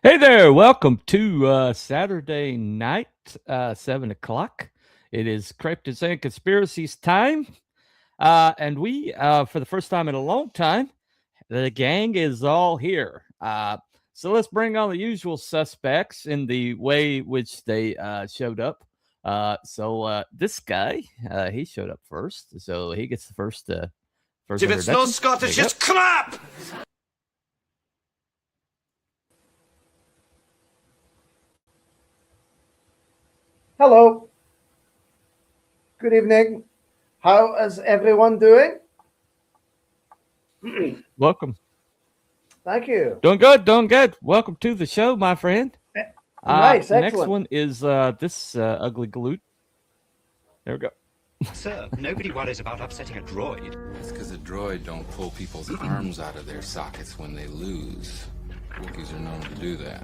Hey there, welcome to Saturday night, 7 o'clock. It is Cryptids and Conspiracies time. And we, for the first time in a long time, the gang is all here. So let's bring on the usual suspects in the way which they showed up. This guy, he showed up first, so he gets the first If it's no introduction. Scottish, There you it's crap! Hello. Good evening. How is everyone doing? go. Welcome. Thank you. Doing good, doing good. Welcome to the show, my friend. Nice, Next excellent. one is this ugly galoot. There we go. Sir, nobody worries about upsetting a droid. That's because a droid don't pull people's arms out of their sockets when they lose. Wookiees are known to do that.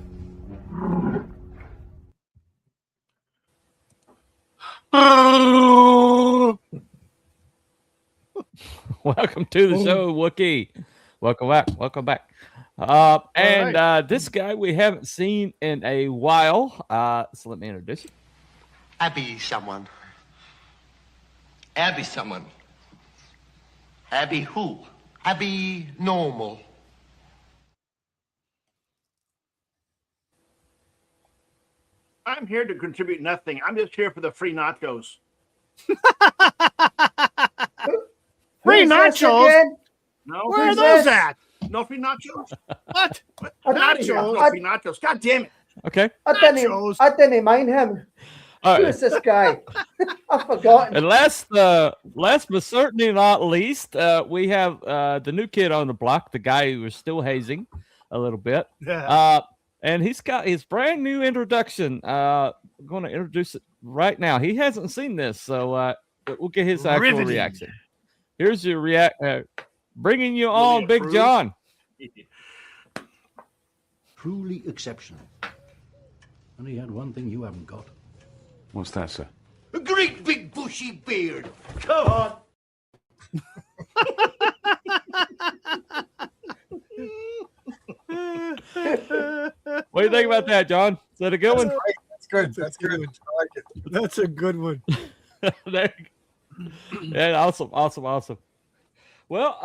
Welcome to the show, Wookie. Welcome back. Welcome back. This guy we haven't seen in a while. So let me introduce you. Abby someone. Abby someone. Abby who? Abby normal. I'm here to contribute nothing. I'm just here for the free nachos. Free nachos? Again? No, Where where's are those those at? No free nachos? What? I- Nachos? I- No free nachos. God damn it. Okay. I didn't mind him. All Who right. is this guy? I've forgotten. And last but certainly not least, we have the new kid on the block, the guy who is still hazing a little bit. And he's got his brand new introduction. I'm going to introduce it right now. He hasn't seen this, so we'll get his actual Riveting. reaction. Here's your bringing you Really on, Big approved? John. Truly exceptional. And he had one thing you haven't got. What's that, sir? A great big bushy beard. Come on. What do you think about that, John? Is that a good one? That's good. That's good. I like it. That's a good one. There you go. Yeah, awesome. Well,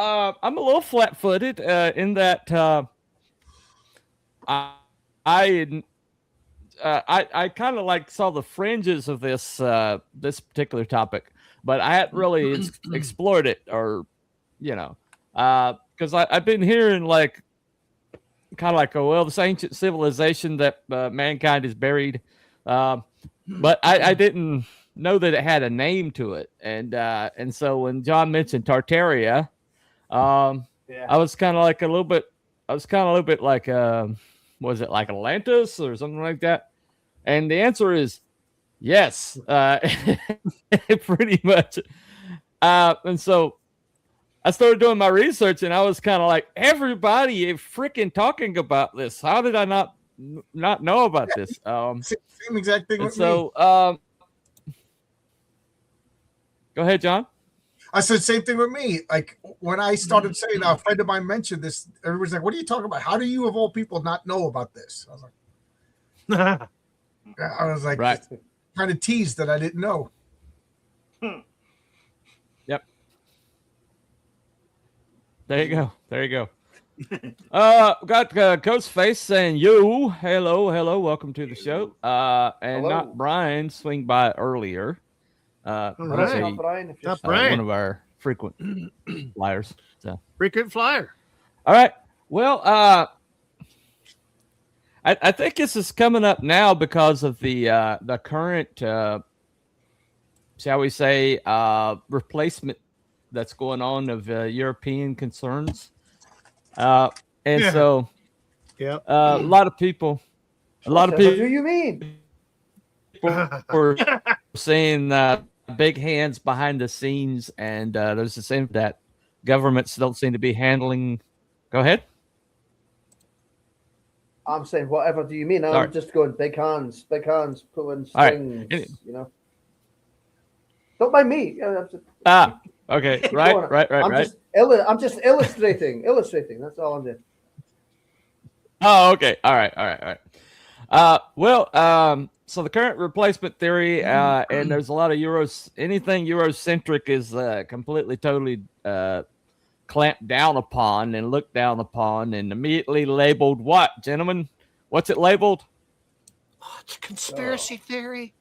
I'm a little flat-footed in that I kind of like saw the fringes of this this particular topic, but I hadn't really explored it, or because I've been hearing like kind of like, oh well, this ancient civilization that mankind is buried, but I didn't know that it had a name to it, and so when John mentioned Tartaria, I was kind of like a little bit. I was kind of a little bit like, was it like Atlantis or something like that? And the answer is yes, pretty much. And so I started doing my research, and I was kind of like, everybody is freaking talking about this. How did I not know about this? Same exact thing And with me. so, go ahead, John. I said same thing with me. Like when I started saying, a friend of mine mentioned this, everybody's like, "What are you talking about? How do you, of all people, not know about this?" I was like, Right. kind of teased that I didn't know. Yep. There you go. Got Ghostface saying you. Hello, welcome to the show. And Hello. not Brian swing by earlier. All He's right. Not Brian, if you're Not Brian. one of our frequent flyers. So Frequent flyer. all right. Well, I think this is coming up now because of the current shall we say replacement that's going on of European concerns. And Yeah. so Yep. a lot of people What do you mean? were saying big hands behind the scenes, and there's a sense that governments don't seem to be handling. Go ahead. I'm saying, whatever do you mean? I'm Sorry. just going big hands pulling All right. strings, you know. Don't mind me. Yeah, I'm just, Okay. keep Right. going. I'm just illustrating. That's all I'm doing. Oh, okay. All right. So the current replacement theory, and there's a lot of anything Eurocentric is completely, totally clamped down upon and looked down upon and immediately labeled what, gentlemen? What's it labeled? Oh, it's a conspiracy theory.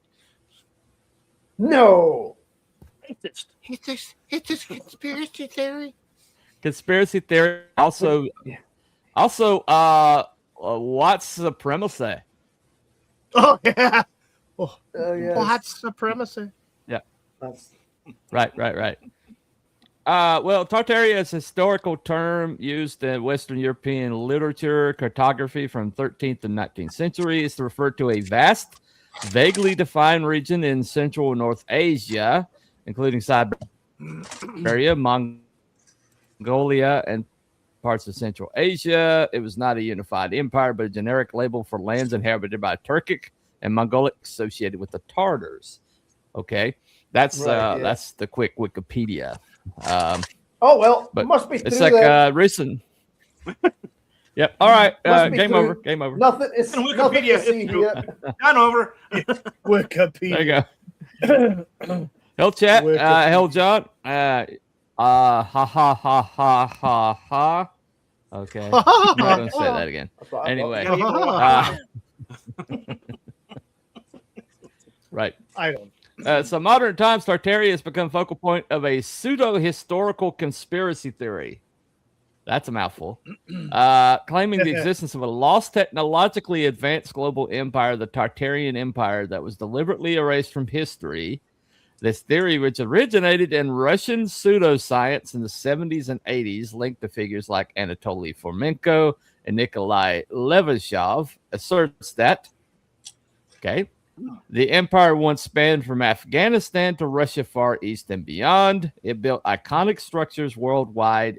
No. It's a conspiracy theory. Conspiracy theory. Also, white supremacy. Oh yeah. Yeah. White supremacy. Yeah. That's Right. Tartaria is a historical term used in Western European literature, cartography from 13th and 19th centuries to refer to a vast, vaguely defined region in Central and North Asia, including Siberia, Mongolia, and parts of Central Asia. It was not a unified empire, but a generic label for lands inhabited by Turkic and Mongolic associated with the Tartars. Okay, that's that's the quick Wikipedia. but it must be. It's like recent. Yep. All right. Game over. Game over. Nothing. It's Wikipedia. Nothing to see Done over. Wikipedia. There you go. Hell chat. Hell John. Ha ha ha ha ha. Okay. I'm not gonna say that again. Anyway. Right. I don't. So modern times, Tartaria has become focal point of a pseudo-historical conspiracy theory. That's a mouthful. Claiming the existence of a lost, technologically advanced global empire, the Tartarian Empire, that was deliberately erased from history. This theory, which originated in Russian pseudoscience in the 70s and 80s, linked to figures like Anatoly Fomenko and Nikolai Levashov, asserts that, the empire once spanned from Afghanistan to Russia, Far East, and beyond. It built iconic structures worldwide,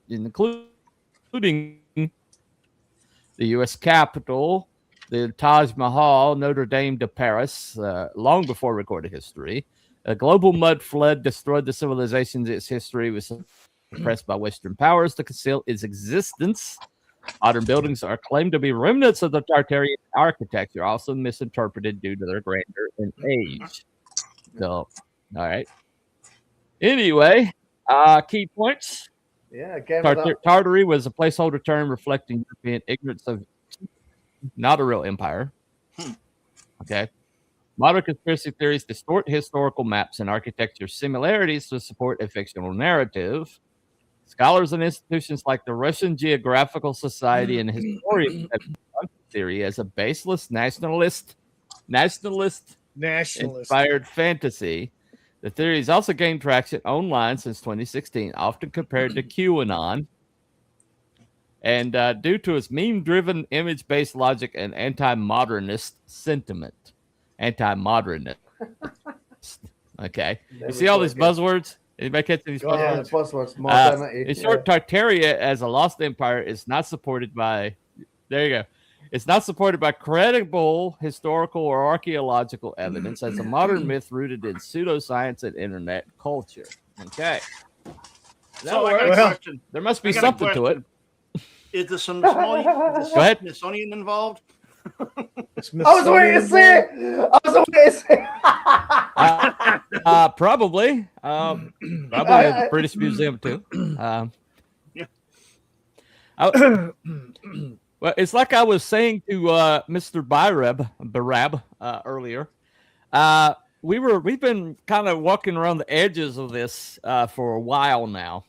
including the U.S. Capitol, the Taj Mahal, Notre Dame de Paris, long before recorded history. A global mud flood destroyed the civilizations. Its history was suppressed by Western powers to conceal its existence. Modern buildings are claimed to be remnants of the Tartarian architecture, also misinterpreted due to their grandeur and age. So, all right. Anyway, key points. Yeah, again. Tartary was a placeholder term reflecting European ignorance of not a real empire. Okay. Modern conspiracy theories distort historical maps and architecture similarities to support a fictional narrative. Scholars and institutions like the Russian Geographical Society and historians have debunked the theory as a baseless nationalist inspired fantasy. The theory has also gained traction online since 2016, often compared to QAnon. And due to its meme-driven, image-based logic and anti-modernist sentiment. Anti-modernist. Okay. You see all these buzzwords? Anybody catch these buzzwords? Buzzwords. Modernity. In short, Tartaria as a lost empire is not supported by... There you go. It's not supported by credible historical or archaeological evidence as a modern myth rooted in pseudoscience and internet culture. Okay. So I got a question. There must be something to it. Is the Smithsonian, Go ahead. Smithsonian involved? I was waiting to say it. Probably. Probably a British museum too. Well, it's like I was saying to Mr. Barab earlier. We've been kind of walking around the edges of this for a while now.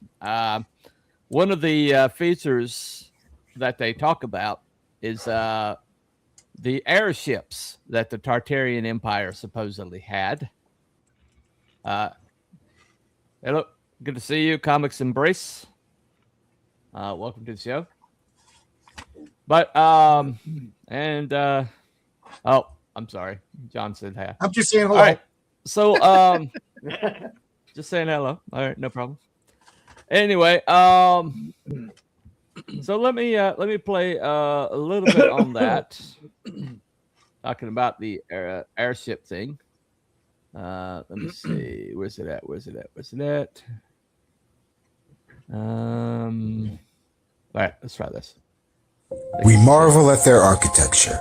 One of the features that they talk about is the airships that the Tartarian Empire supposedly had. Hello, good to see you, Comics Embrace. Welcome to the show. But oh, I'm sorry, John said hi. I'm just saying hello. All right, so just saying hello. All right, no problem. Anyway, so let me play a little bit on that. Talking about the airship thing. Let me see. Where's it at? All right, let's try this. We marvel at their architecture,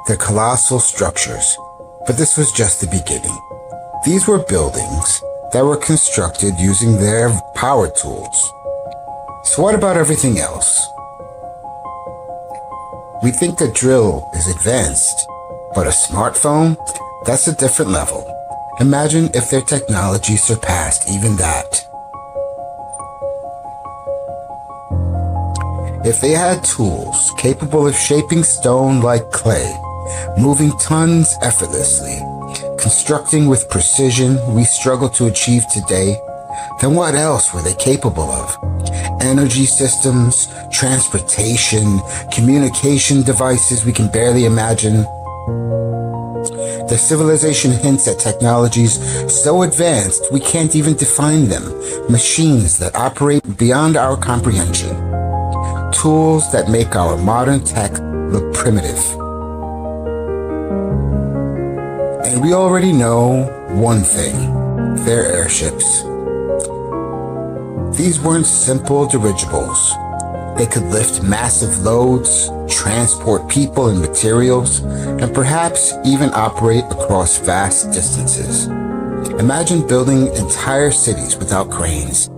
their colossal structures, but this was just the beginning. These were buildings that were constructed using their power tools. So what about everything else? We think a drill is advanced, but a smartphone? That's a different level. Imagine if their technology surpassed even that. If they had tools capable of shaping stone like clay, moving tons effortlessly, constructing with precision we struggle to achieve today, then what else were they capable of? Energy systems, transportation, communication devices we can barely imagine. The civilization hints at technologies so advanced we can't even define them. Machines that operate beyond our comprehension. Tools that make our modern tech look primitive. And we already know one thing. They're airships. These weren't simple dirigibles. They could lift massive loads, transport people and materials, and perhaps even operate across vast distances. Imagine building entire cities without cranes.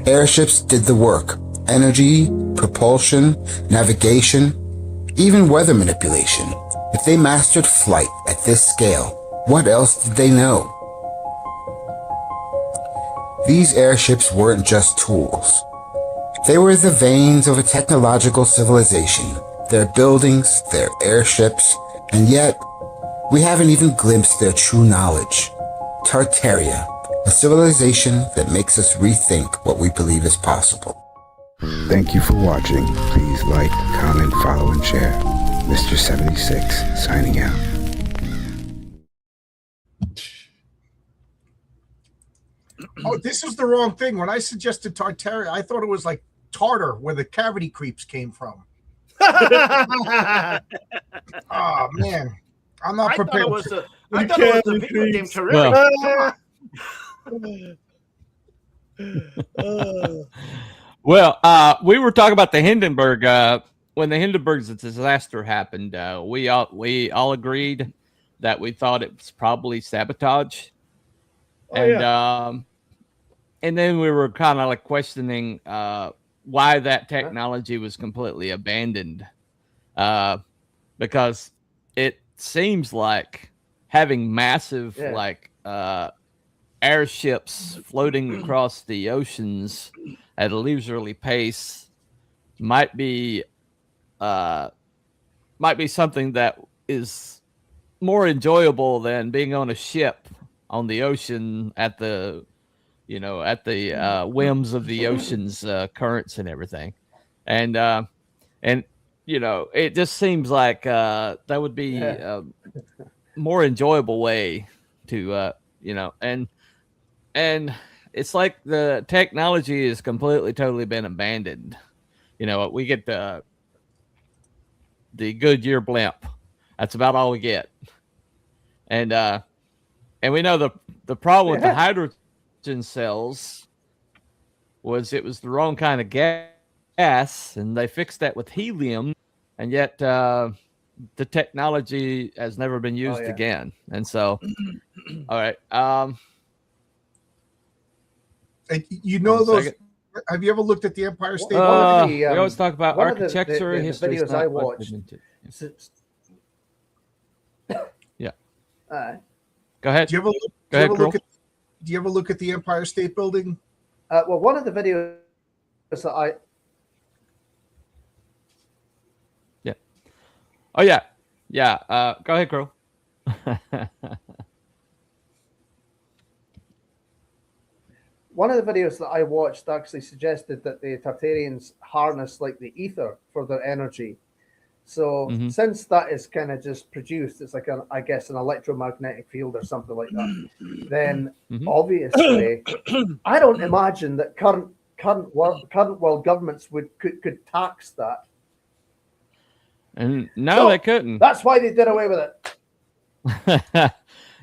Airships did the work. Energy, propulsion, navigation, even weather manipulation. If they mastered flight at this scale, what else did they know? These airships weren't just tools. They were the veins of a technological civilization, their buildings, their airships, and yet we haven't even glimpsed their true knowledge. Tartaria, a civilization that makes us rethink what we believe is possible. Thank you for watching. Please like, comment, follow, and share. Mr. 76 signing out. Oh, this was the wrong thing. When I suggested Tartaria, I thought it was like Tartar, where the cavity creeps came from. Oh man, I'm not prepared. I thought it was a video game Tartaria. Well, we were talking about the Hindenburg. When the Hindenburg disaster happened, we all agreed that we thought it was probably sabotage, and then we were kind of like questioning why that technology was completely abandoned, because it seems like having massive airships floating across the oceans at a leisurely pace might be something that is more enjoyable than being on a ship on the ocean at the whims of the ocean's currents and everything. And it just seems like that would be a more enjoyable way to and it's like the technology is completely totally been abandoned. We get the Goodyear blimp. That's about all we get. And we know the problem with the hydrogen cells was it was the wrong kind of gas, and they fixed that with helium, and yet the technology has never been used again. And so, all right. Those. Have you ever looked at the Empire State Building? We always talk about architecture, history. The videos I watched. Yeah. Go ahead. Do you ever look at the Empire State Building? Well, one of the videos that I. Yeah. Oh yeah, yeah. Go ahead, Crow. One of the videos that I watched actually suggested that the Tartarians harness like the ether for their energy. So since that is kind of just produced, it's like I guess an electromagnetic field or something like that. Then obviously, I don't imagine that current world governments could tax that. And no, they couldn't. That's why they did away with it.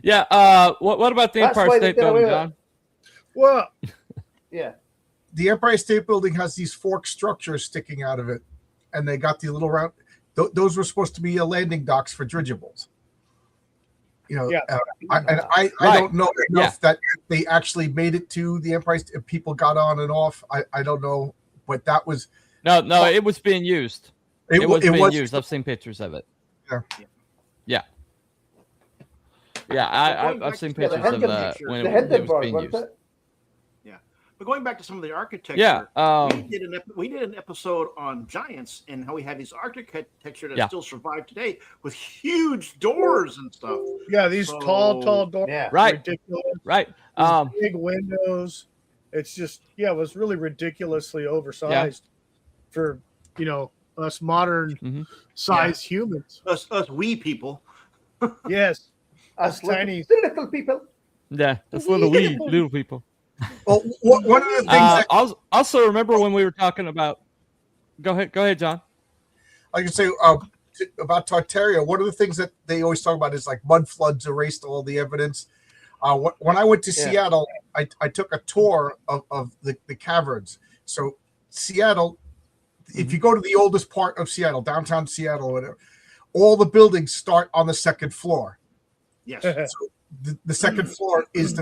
Yeah. What about the Empire State Building, John? Well, yeah. The Empire State Building has these forked structures sticking out of it, and they got the little round. those were supposed to be landing docks for dirigibles. You know, Yeah. I don't know enough that they actually made it to the Empire State. People got on and off. I don't know, but that was no, it was being used. It was being used. I've seen pictures of it. I've seen pictures of when it was being used. But going back to some of the architecture, we did an episode on giants and how we have these architecture that still survive today with huge doors and stuff. Yeah, these tall doors. Yeah. Right. Ridiculous. Right. Big windows. It's just, it was really ridiculously oversized for, us modern sized humans. Us wee people. Yes. Us tiny little people. Yeah, that's little people. Well, one of the things also remember when we were talking about. Go ahead, John. I can say about Tartaria. One of the things that they always talk about is like mud floods erased all the evidence. When I went to Seattle, I took a tour of the caverns. So Seattle, if you go to the oldest part of Seattle, downtown Seattle, or whatever, all the buildings start on the second floor. Yes. So the second floor is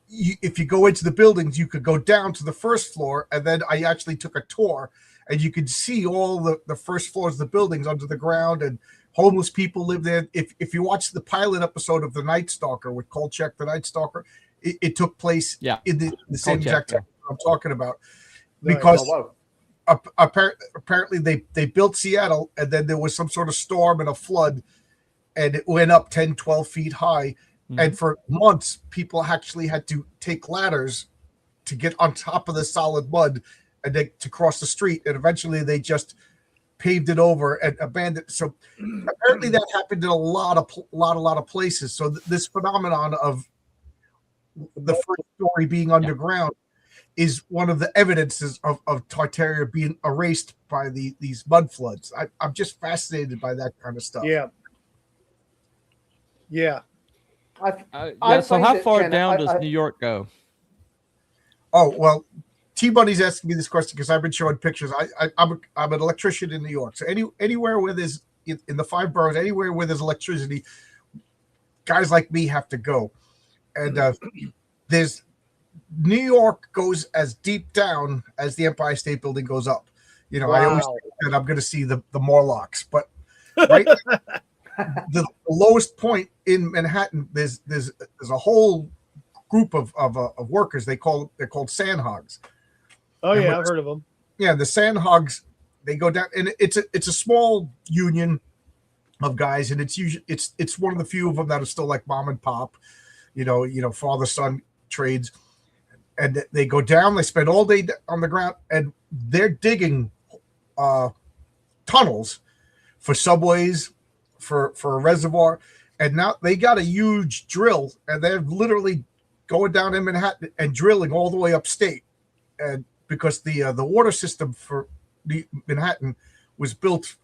if you go into the buildings, you could go down to the first floor, and then I actually took a tour, and you could see all the first floors of the buildings under the ground, and homeless people live there. If you watch the pilot episode of The Night Stalker with Kolchak, the Night Stalker, it took place in the same exact time I'm talking about, because apparently they built Seattle, and then there was some sort of storm and a flood, and it went up 10, 12 feet high. And for months, people actually had to take ladders to get on top of the solid mud and then to cross the street. And eventually they just paved it over and abandoned. So apparently that happened in a lot of places. So this phenomenon of the first story being underground is one of the evidences of Tartaria being erased by these mud floods. I'm just fascinated by that kind of stuff. Yeah. Yeah. So how far down does New York go? Oh, well, T-Bunny's asking me this question because I've been showing pictures. I'm an electrician in New York. So anywhere where there's, in the 5 boroughs, anywhere where there's electricity, guys like me have to go. And there's New York goes as deep down as the Empire State Building goes up. I always think that I'm going to see the Morlocks, but right. The lowest point in Manhattan, there's a whole group of workers. They're called sandhogs. Oh yeah, I've heard of them. Yeah, the sandhogs, they go down, and it's a small union of guys, and it's one of the few of them that are still like mom and pop, father son trades, and they go down. They spend all day on the ground, and they're digging tunnels for subways. For a reservoir, and now they got a huge drill, and they're literally going down in Manhattan and drilling all the way upstate, and because the water system for Manhattan was built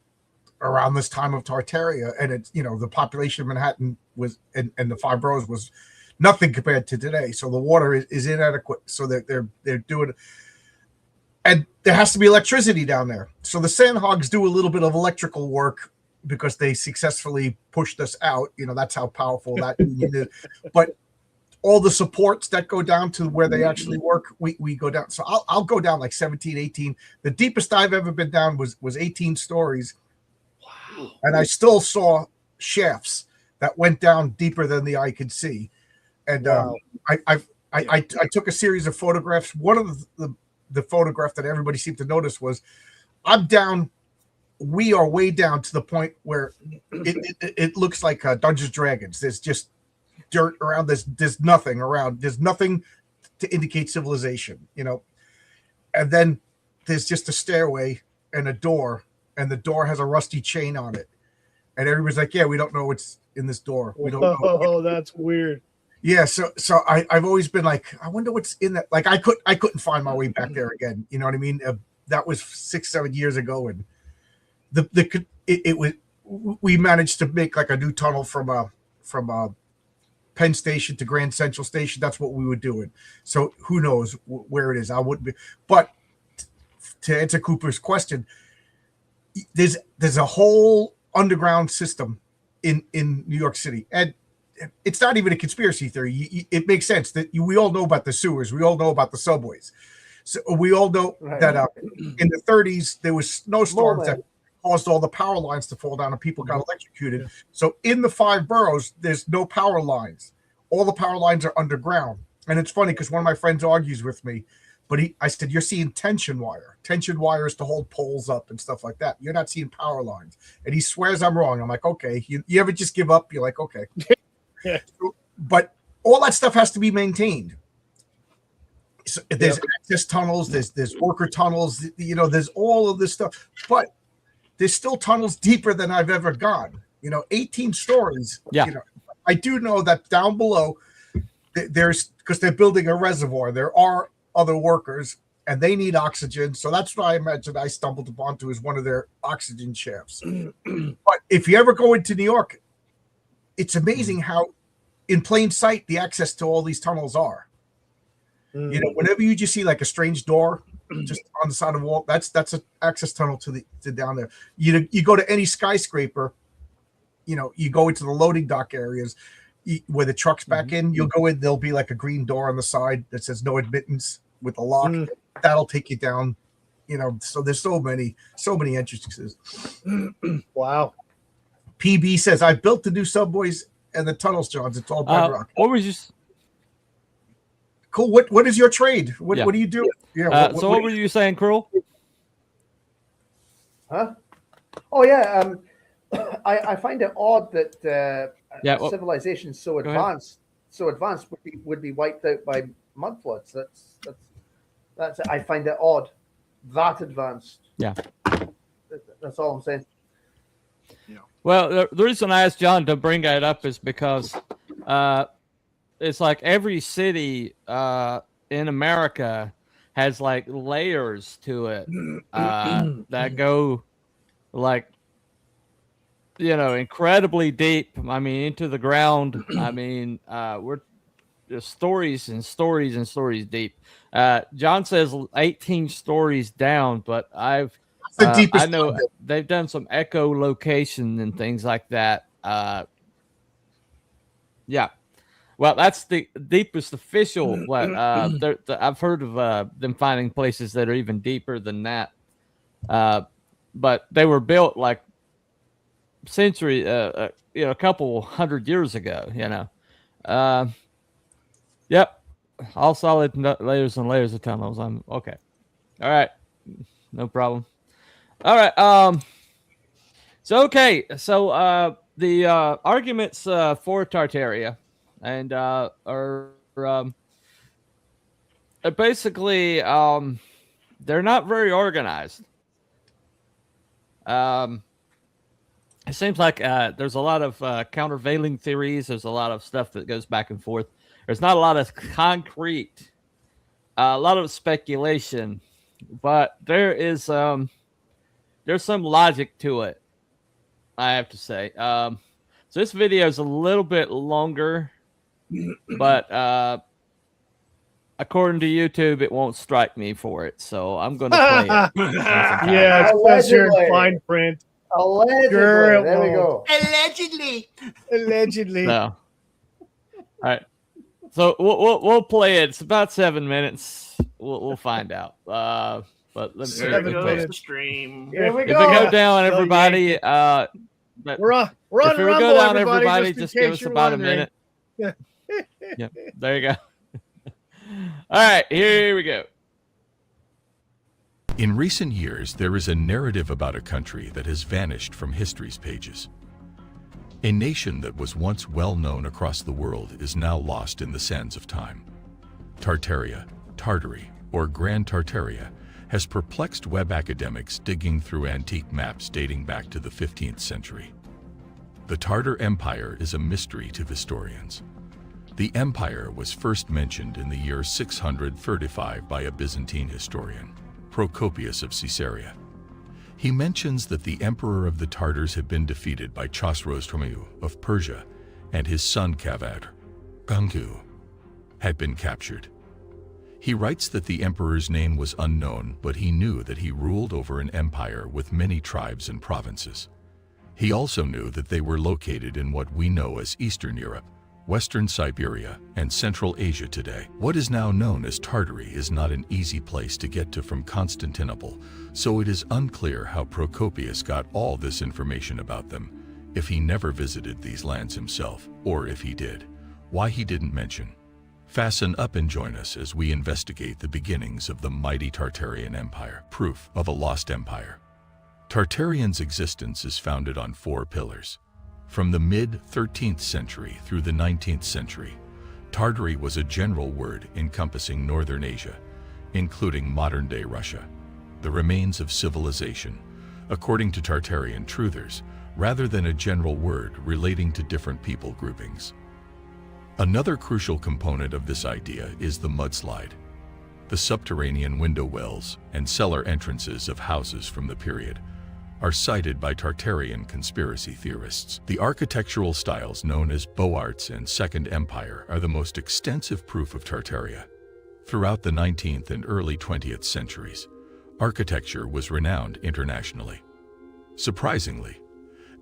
around this time of Tartaria, and it's the population of Manhattan was and the 5 boroughs was nothing compared to today, so the water is inadequate, so they're doing it. And there has to be electricity down there, so the sandhogs do a little bit of electrical work because they successfully pushed us out. That's how powerful that union is. But all the supports that go down to where they actually work, we go down. So I'll go down like 17, 18. The deepest I've ever been down was 18 stories. Wow. And I still saw shafts that went down deeper than the eye could see. And I took a series of photographs. One of the photograph that everybody seemed to notice was I'm down. We are way down to the point where it looks like Dungeons & Dragons. There's just dirt around. There's nothing around. There's nothing to indicate civilization, And then there's just a stairway and a door, and the door has a rusty chain on it. And everybody's like, "Yeah, we don't know what's in this door. We don't know." Oh, that's weird. Yeah, so I've always been like, I wonder what's in that. Like I couldn't find my way back there again. You know what I mean? That was 6-7 years ago, and we managed to make like a new tunnel from Penn Station to Grand Central Station. That's what we were doing. So who knows where it is? I wouldn't be. But to answer Cooper's question, there's a whole underground system in New York City, and it's not even a conspiracy theory. It makes sense that we all know about the sewers. We all know about the subways. So we all know that in the 30s, there was snowstorms that caused all the power lines to fall down and people got electrocuted. So in the 5 boroughs, there's no power lines. All the power lines are underground. And it's funny because one of my friends argues with me, but I said, you're seeing tension wire. Tension wire is to hold poles up and stuff like that. You're not seeing power lines. And he swears I'm wrong. I'm like, okay. You ever just give up? You're like, okay. But all that stuff has to be maintained. So there's access tunnels, there's worker tunnels, there's all of this stuff, but there's still tunnels deeper than I've ever gone. 18 stories. I do know that down below there's, because they're building a reservoir, there are other workers and they need oxygen. So that's what I imagine I stumbled upon to is one of their oxygen shafts. But if you ever go into New York, it's amazing how in plain sight the access to all these tunnels are. Whenever you just see like a strange door just on the side of the wall, that's an access tunnel to down there. You go to any skyscraper, you go into the loading dock areas where the trucks back in, you'll go in, there'll be like a green door on the side that says no admittance with a lock. That'll take you down. So there's so many entrances. Wow. PB says, I built the new subways and the tunnels, Johns. It's all bedrock. What was you? Cool. What is your trade? What do you do? Yeah. What were you saying, Cruel? Huh? Oh yeah. I find it odd that civilization so advanced would be wiped out by mud floods. That's I find it odd. That advanced. Yeah. That's all I'm saying. Yeah. Well, the reason I asked John to bring that up is because it's like every city in America has like layers to it that go like, incredibly deep. I mean, into the ground. I mean, we're just stories and stories and stories deep. John says 18 stories down, but I know they've done some echolocation and things like that. Yeah. Well, that's the deepest official. I've heard of them finding places that are even deeper than that. But they were built like a couple hundred years ago. Yep, all solid layers and layers of tunnels. I'm okay. All right, no problem. All right. So the arguments for Tartaria. And are basically they're not very organized. It seems like there's a lot of countervailing theories. There's a lot of stuff that goes back and forth. There's not a lot of concrete, a lot of speculation, but there's some logic to it, I have to say. So this video is a little bit longer. But according to YouTube, it won't strike me for it, so I'm going to play it. Yeah, it's because you're in fine print. Allegedly. There we go. Allegedly. No. All right. So we'll play it. It's about 7 minutes. We'll find out. But let's play the stream. Here we if go. we go down, everybody. We're on if we Rumble, go down, everybody, just give us about wondering. a minute. Yep, there you go. All right, here we go. In recent years, there is a narrative about a country that has vanished from history's pages. A nation that was once well known across the world is now lost in the sands of time. Tartaria, Tartary, or Grand Tartaria has perplexed web academics digging through antique maps dating back to the 15th century. The Tartar Empire is a mystery to historians. The empire was first mentioned in the year 635 by a Byzantine historian, Procopius of Caesarea. He mentions that the emperor of the Tartars had been defeated by Chosroes of Persia, and his son Kavad, Gangu, had been captured. He writes that the emperor's name was unknown, but he knew that he ruled over an empire with many tribes and provinces. He also knew that they were located in what we know as Eastern Europe, Western Siberia, and Central Asia today. What is now known as Tartary is not an easy place to get to from Constantinople, so it is unclear how Procopius got all this information about them, if he never visited these lands himself, or if he did, why he didn't mention. Fasten up and join us as we investigate the beginnings of the mighty Tartarian Empire, proof of a lost empire. Tartarian's existence is founded on 4 pillars. From the mid-13th century through the 19th century, Tartary was a general word encompassing northern Asia, including modern-day Russia, the remains of civilization, according to Tartarian truthers, rather than a general word relating to different people groupings. Another crucial component of this idea is the mudslide. The subterranean window wells and cellar entrances of houses from the period are cited by Tartarian conspiracy theorists. The architectural styles known as Beaux-Arts and Second Empire are the most extensive proof of Tartaria. Throughout the 19th and early 20th centuries, architecture was renowned internationally. Surprisingly,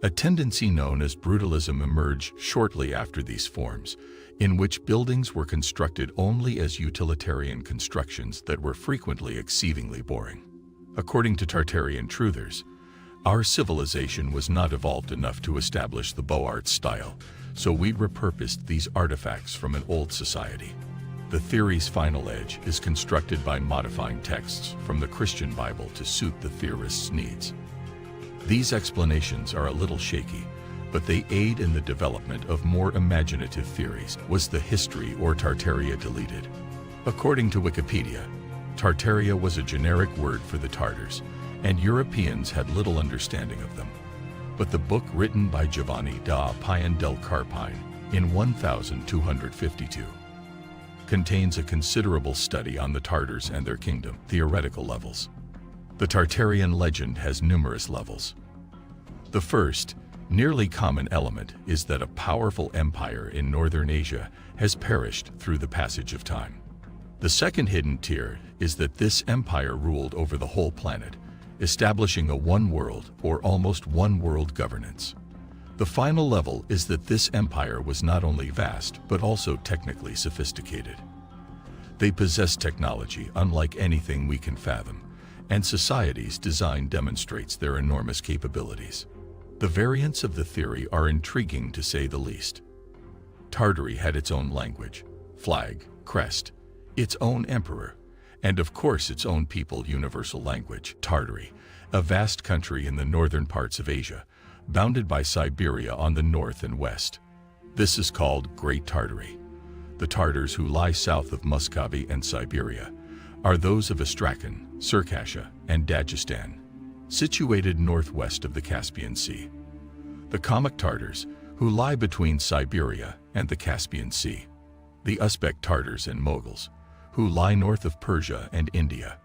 a tendency known as brutalism emerged shortly after these forms, in which buildings were constructed only as utilitarian constructions that were frequently exceedingly boring. According to Tartarian truthers, our civilization was not evolved enough to establish the Beaux-Arts style, so we repurposed these artifacts from an old society. The theory's final edge is constructed by modifying texts from the Christian Bible to suit the theorist's needs. These explanations are a little shaky, but they aid in the development of more imaginative theories. Was the history or Tartaria deleted? According to Wikipedia, Tartaria was a generic word for the Tartars, and Europeans had little understanding of them. But the book written by Giovanni da Pian del Carpine in 1252 contains a considerable study on the Tartars and their kingdom, theoretical levels. The Tartarian legend has numerous levels. The first, nearly common element is that a powerful empire in northern Asia has perished through the passage of time. The second hidden tier is that this empire ruled over the whole planet, establishing a one-world or almost one-world governance. The final level is that this empire was not only vast, but also technically sophisticated. They possess technology unlike anything we can fathom, and society's design demonstrates their enormous capabilities. The variants of the theory are intriguing to say the least. Tartary had its own language, flag, crest, its own emperor, and of course its own people universal language. Tartary, a vast country in the northern parts of Asia, bounded by Siberia on the north and west. This is called Great Tartary. The Tartars who lie south of Muscovy and Siberia are those of Astrakhan, Circassia, and Dagestan, situated northwest of the Caspian Sea. The Kalmyk Tartars, who lie between Siberia and the Caspian Sea. The Uzbek Tartars and Moguls, who lie north of Persia and India.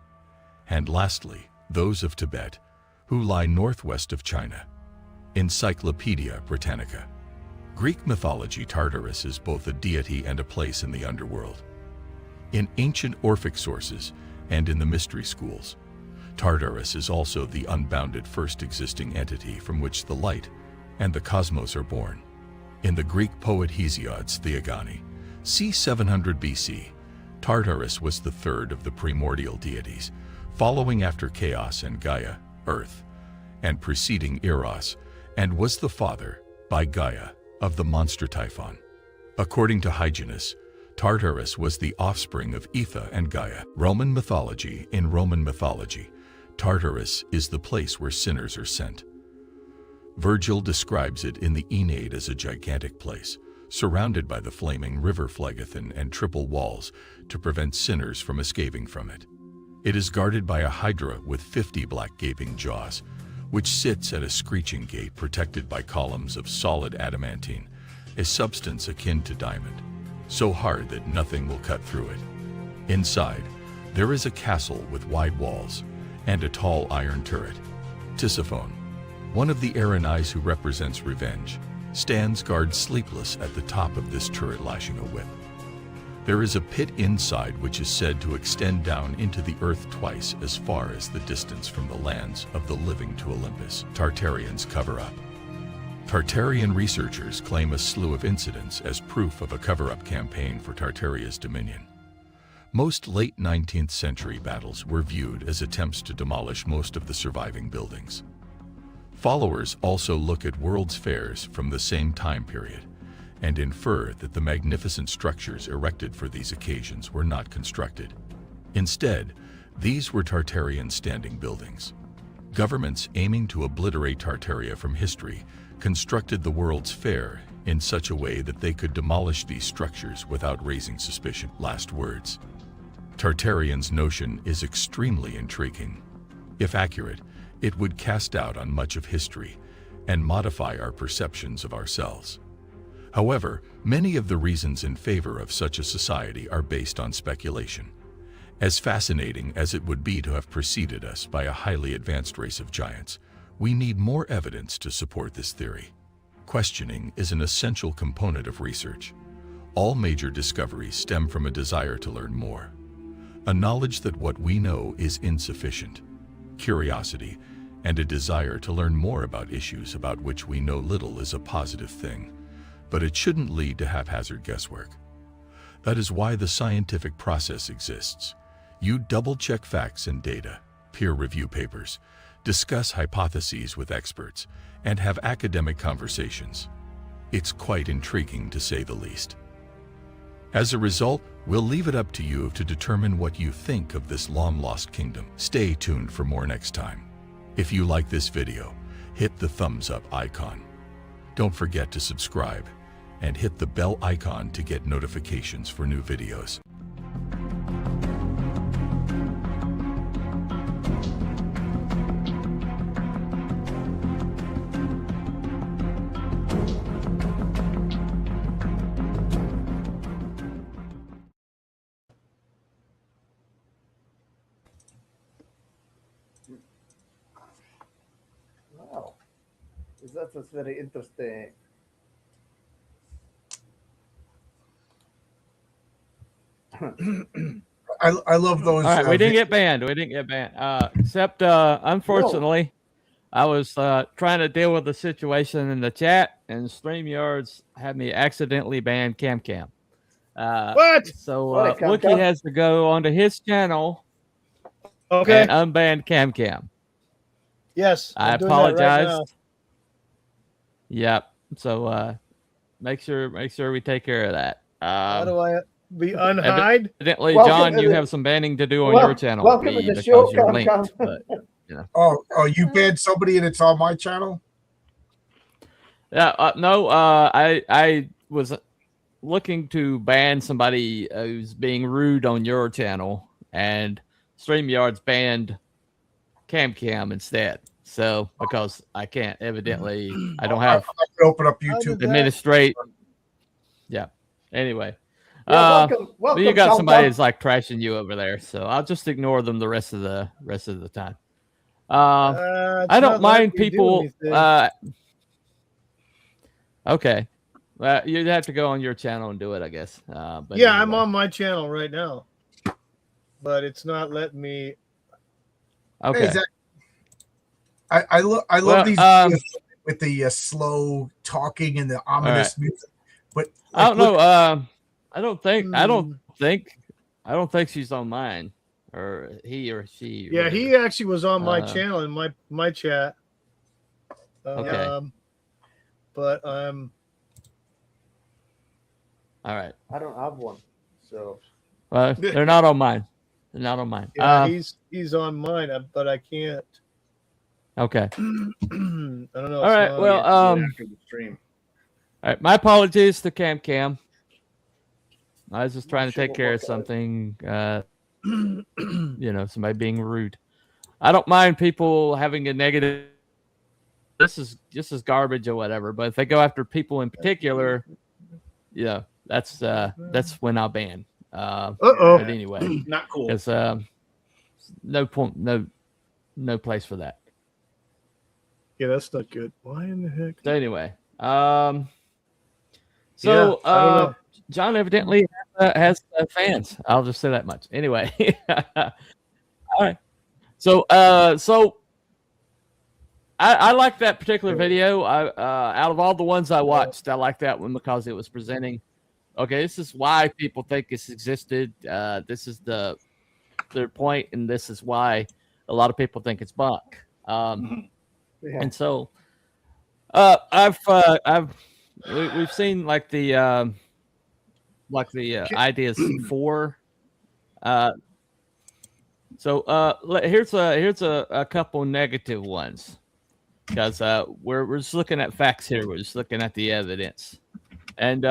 And lastly, those of Tibet, who lie northwest of China. Encyclopedia Britannica. Greek mythology, Tartarus is both a deity and a place in the underworld. In ancient Orphic sources and in the mystery schools, Tartarus is also the unbounded first existing entity from which the light and the cosmos are born. In the Greek poet Hesiod's Theogony, c. 700 BC, Tartarus was the third of the primordial deities, following after Chaos and Gaia, Earth, and preceding Eros, and was the father, by Gaia, of the monster Typhon. According to Hyginus, Tartarus was the offspring of Aetha and Gaia. Roman mythology. In Roman mythology, Tartarus is the place where sinners are sent. Virgil describes it in the Aeneid as a gigantic place, surrounded by the flaming river Phlegethon and triple walls to prevent sinners from escaping from it. It is guarded by a hydra with 50 black gaping jaws, which sits at a screeching gate protected by columns of solid adamantine, a substance akin to diamond, so hard that nothing will cut through it. Inside, there is a castle with wide walls and a tall iron turret. Tisiphone, one of the Erinyes who represents revenge, stands guard sleepless at the top of this turret lashing a whip. There is a pit inside which is said to extend down into the earth twice as far as the distance from the lands of the living to Olympus. Tartarians cover-up. Tartarian researchers claim a slew of incidents as proof of a cover-up campaign for Tartaria's dominion. Most late 19th century battles were viewed as attempts to demolish most of the surviving buildings. Followers also look at World's Fairs from the same time period and infer that the magnificent structures erected for these occasions were not constructed. Instead, these were Tartarian standing buildings. Governments aiming to obliterate Tartaria from history constructed the World's Fair in such a way that they could demolish these structures without raising suspicion. Last words. Tartarians' notion is extremely intriguing. If accurate, it would cast doubt on much of history and modify our perceptions of ourselves. However, many of the reasons in favor of such a society are based on speculation. As fascinating as it would be to have preceded us by a highly advanced race of giants, we need more evidence to support this theory. Questioning is an essential component of research. All major discoveries stem from a desire to learn more. A knowledge that what we know is insufficient, curiosity, and a desire to learn more about issues about which we know little is a positive thing, but it shouldn't lead to haphazard guesswork. That is why the scientific process exists. You double-check facts and data, peer review papers, discuss hypotheses with experts, and have academic conversations. It's quite intriguing to say the least. As a result, we'll leave it up to you to determine what you think of this long-lost kingdom. Stay tuned for more next time. If you like this video, hit the thumbs up icon. Don't forget to subscribe and hit the bell icon to get notifications for new videos. Wow. That's very interesting. I love those. All right, we didn't get banned. Except, unfortunately, I was trying to deal with the situation in the chat, and StreamYards had me accidentally ban CamCam. What? So Wookie has to go onto his channel and unban CamCam. Yes, I apologize. Right yep. So make sure we take care of that. How do I be unhide? Evidently, John, you have some banning to do on your channel. Welcome to the show, linked, but, you know. Oh, you banned somebody and it's on my channel? Yeah, no, I was looking to ban somebody who's being rude on your channel, and StreamYards banned CamCam instead. So because I can't, evidently, I don't have I can open up YouTube administrate. Yeah. Anyway, welcome, you got somebody that's like trashing you over there, so I'll just ignore them the rest of the time. I don't mind people. Okay, you'd have to go on your channel and do it, I guess. But yeah, anyway. I'm on my channel right now, but it's not letting me. Okay. Hey, I love these videos with the slow talking and the ominous music. But I don't know. I don't think she's on mine, or he or she. Yeah, he actually was on my channel in my chat. Okay. But all right. I don't have one, so. Well, they're not on mine. They're not on mine. Yeah, he's on mine, but I can't. Okay. I don't know. All right. Well, after the stream. All right. My apologies to CamCam. I was just trying to take care of something. Somebody being rude. I don't mind people having a negative. This is garbage or whatever. But if they go after people in particular, that's when I'll ban. But anyway, not cool. Because no point, no place for that. Yeah, that's not good. Why in the heck? So anyway, I don't know. John evidently has fans. I'll just say that much. Anyway, all right. So, I like that particular video. Out of all the ones I watched, I like that one because it was presenting. Okay, this is why people think this existed. This is their point, and this is why a lot of people think it's bunk. And so, we've seen like the ideas for. So here's a couple negative ones because we're just looking at facts here. We're just looking at the evidence. And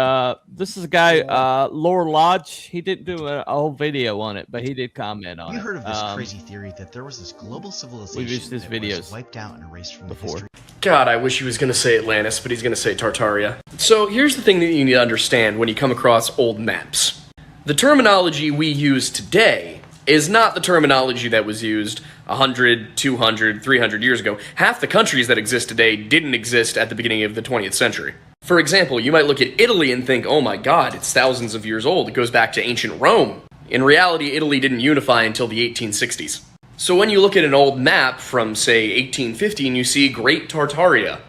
this is a guy, Lore Lodge. He didn't do a whole video on it, but he did comment on it. You heard of this crazy theory that there was this global civilization we've used his videos was wiped out and erased from before. history. God, I wish he was going to say Atlantis, but he's going to say Tartaria. So here's the thing that you need to understand when you come across old maps. The terminology we use today is not the terminology that was used 100, 200, 300 years ago. Half the countries that exist today didn't exist at the beginning of the 20th century. For example, you might look at Italy and think, oh my god, it's thousands of years old. It goes back to ancient Rome. In reality, Italy didn't unify until the 1860s. So when you look at an old map from, say, 1850 and you see Great Tartaria,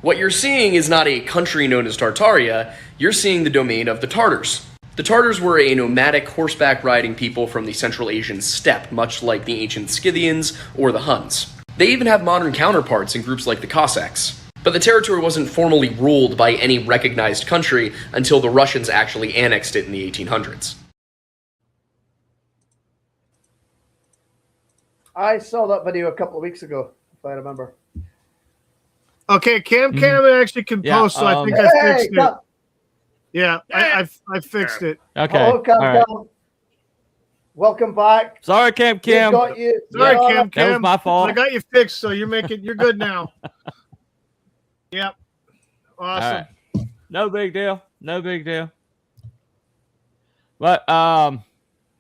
what you're seeing is not a country known as Tartaria, you're seeing the domain of the Tartars. The Tartars were a nomadic horseback riding people from the Central Asian steppe, much like the ancient Scythians or the Huns. They even have modern counterparts in groups like the Cossacks. But the territory wasn't formally ruled by any recognized country until the Russians actually annexed it in the 1800s. I saw that video a couple of weeks ago, if I remember. Okay, Cam actually can post, so I think I fixed it. Yeah, I fixed it. Okay. Hello, Cam. Welcome back. Sorry, Cam. Sorry, Cam. That was my fault. I got you fixed, so you're good now. Yep. Awesome. Right. No big deal. But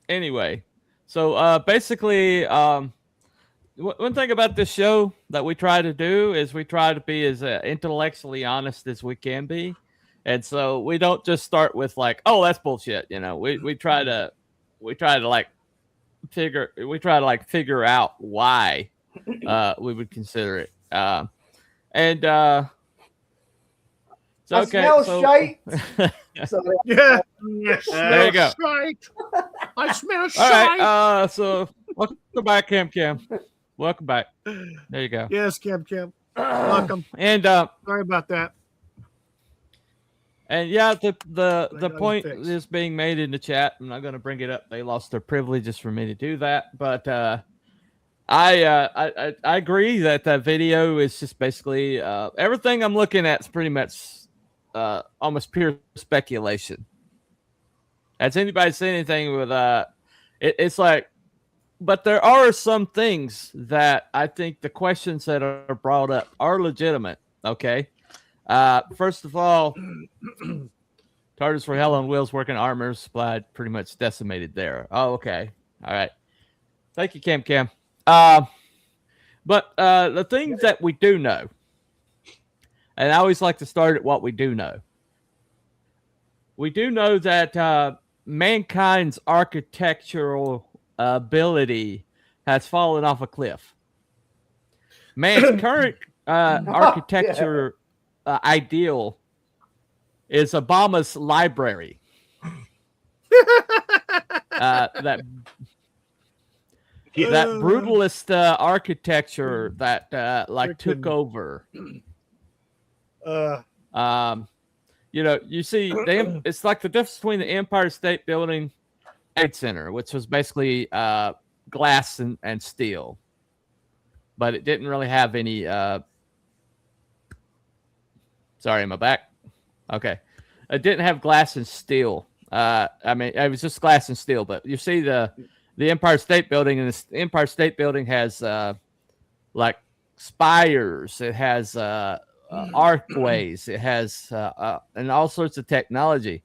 anyway, so basically, one thing about this show that we try to do is we try to be as intellectually honest as we can be, and so we don't just start with like, oh, that's bullshit. You know, we try to figure out why we would consider it. So, I smell shite. Yeah. There you go. Shite. I smell All shite. right. So welcome back, Cam. Welcome back. There you go. Yes, Cam. Welcome. And sorry about that. And yeah, the point is being made in the chat. I'm not going to bring it up. They lost their privileges for me to do that, but I agree that that video is just basically everything I'm looking at is pretty much almost pure speculation. Has anybody seen anything with it's like, but there are some things that I think the questions that are brought up are legitimate. Okay. First of all, Tartars for hell on wheels working armor supplied pretty much decimated there. Oh, okay. All right. Thank you, Cam. But the things that we do know, and I always like to start at what we do know. We do know that mankind's architectural ability has fallen off a cliff. Man's current architecture ideal is Obama's library. That brutalist architecture that took over. You know, you see, it's like the difference between the Empire State Building Trade Center, which was basically glass and steel, but it didn't really have any. Sorry, am I back? Okay, it didn't have glass and steel. I mean, it was just glass and steel. But you see the Empire State Building, and the Empire State Building has like spires. It has archways. It has and all sorts of technology,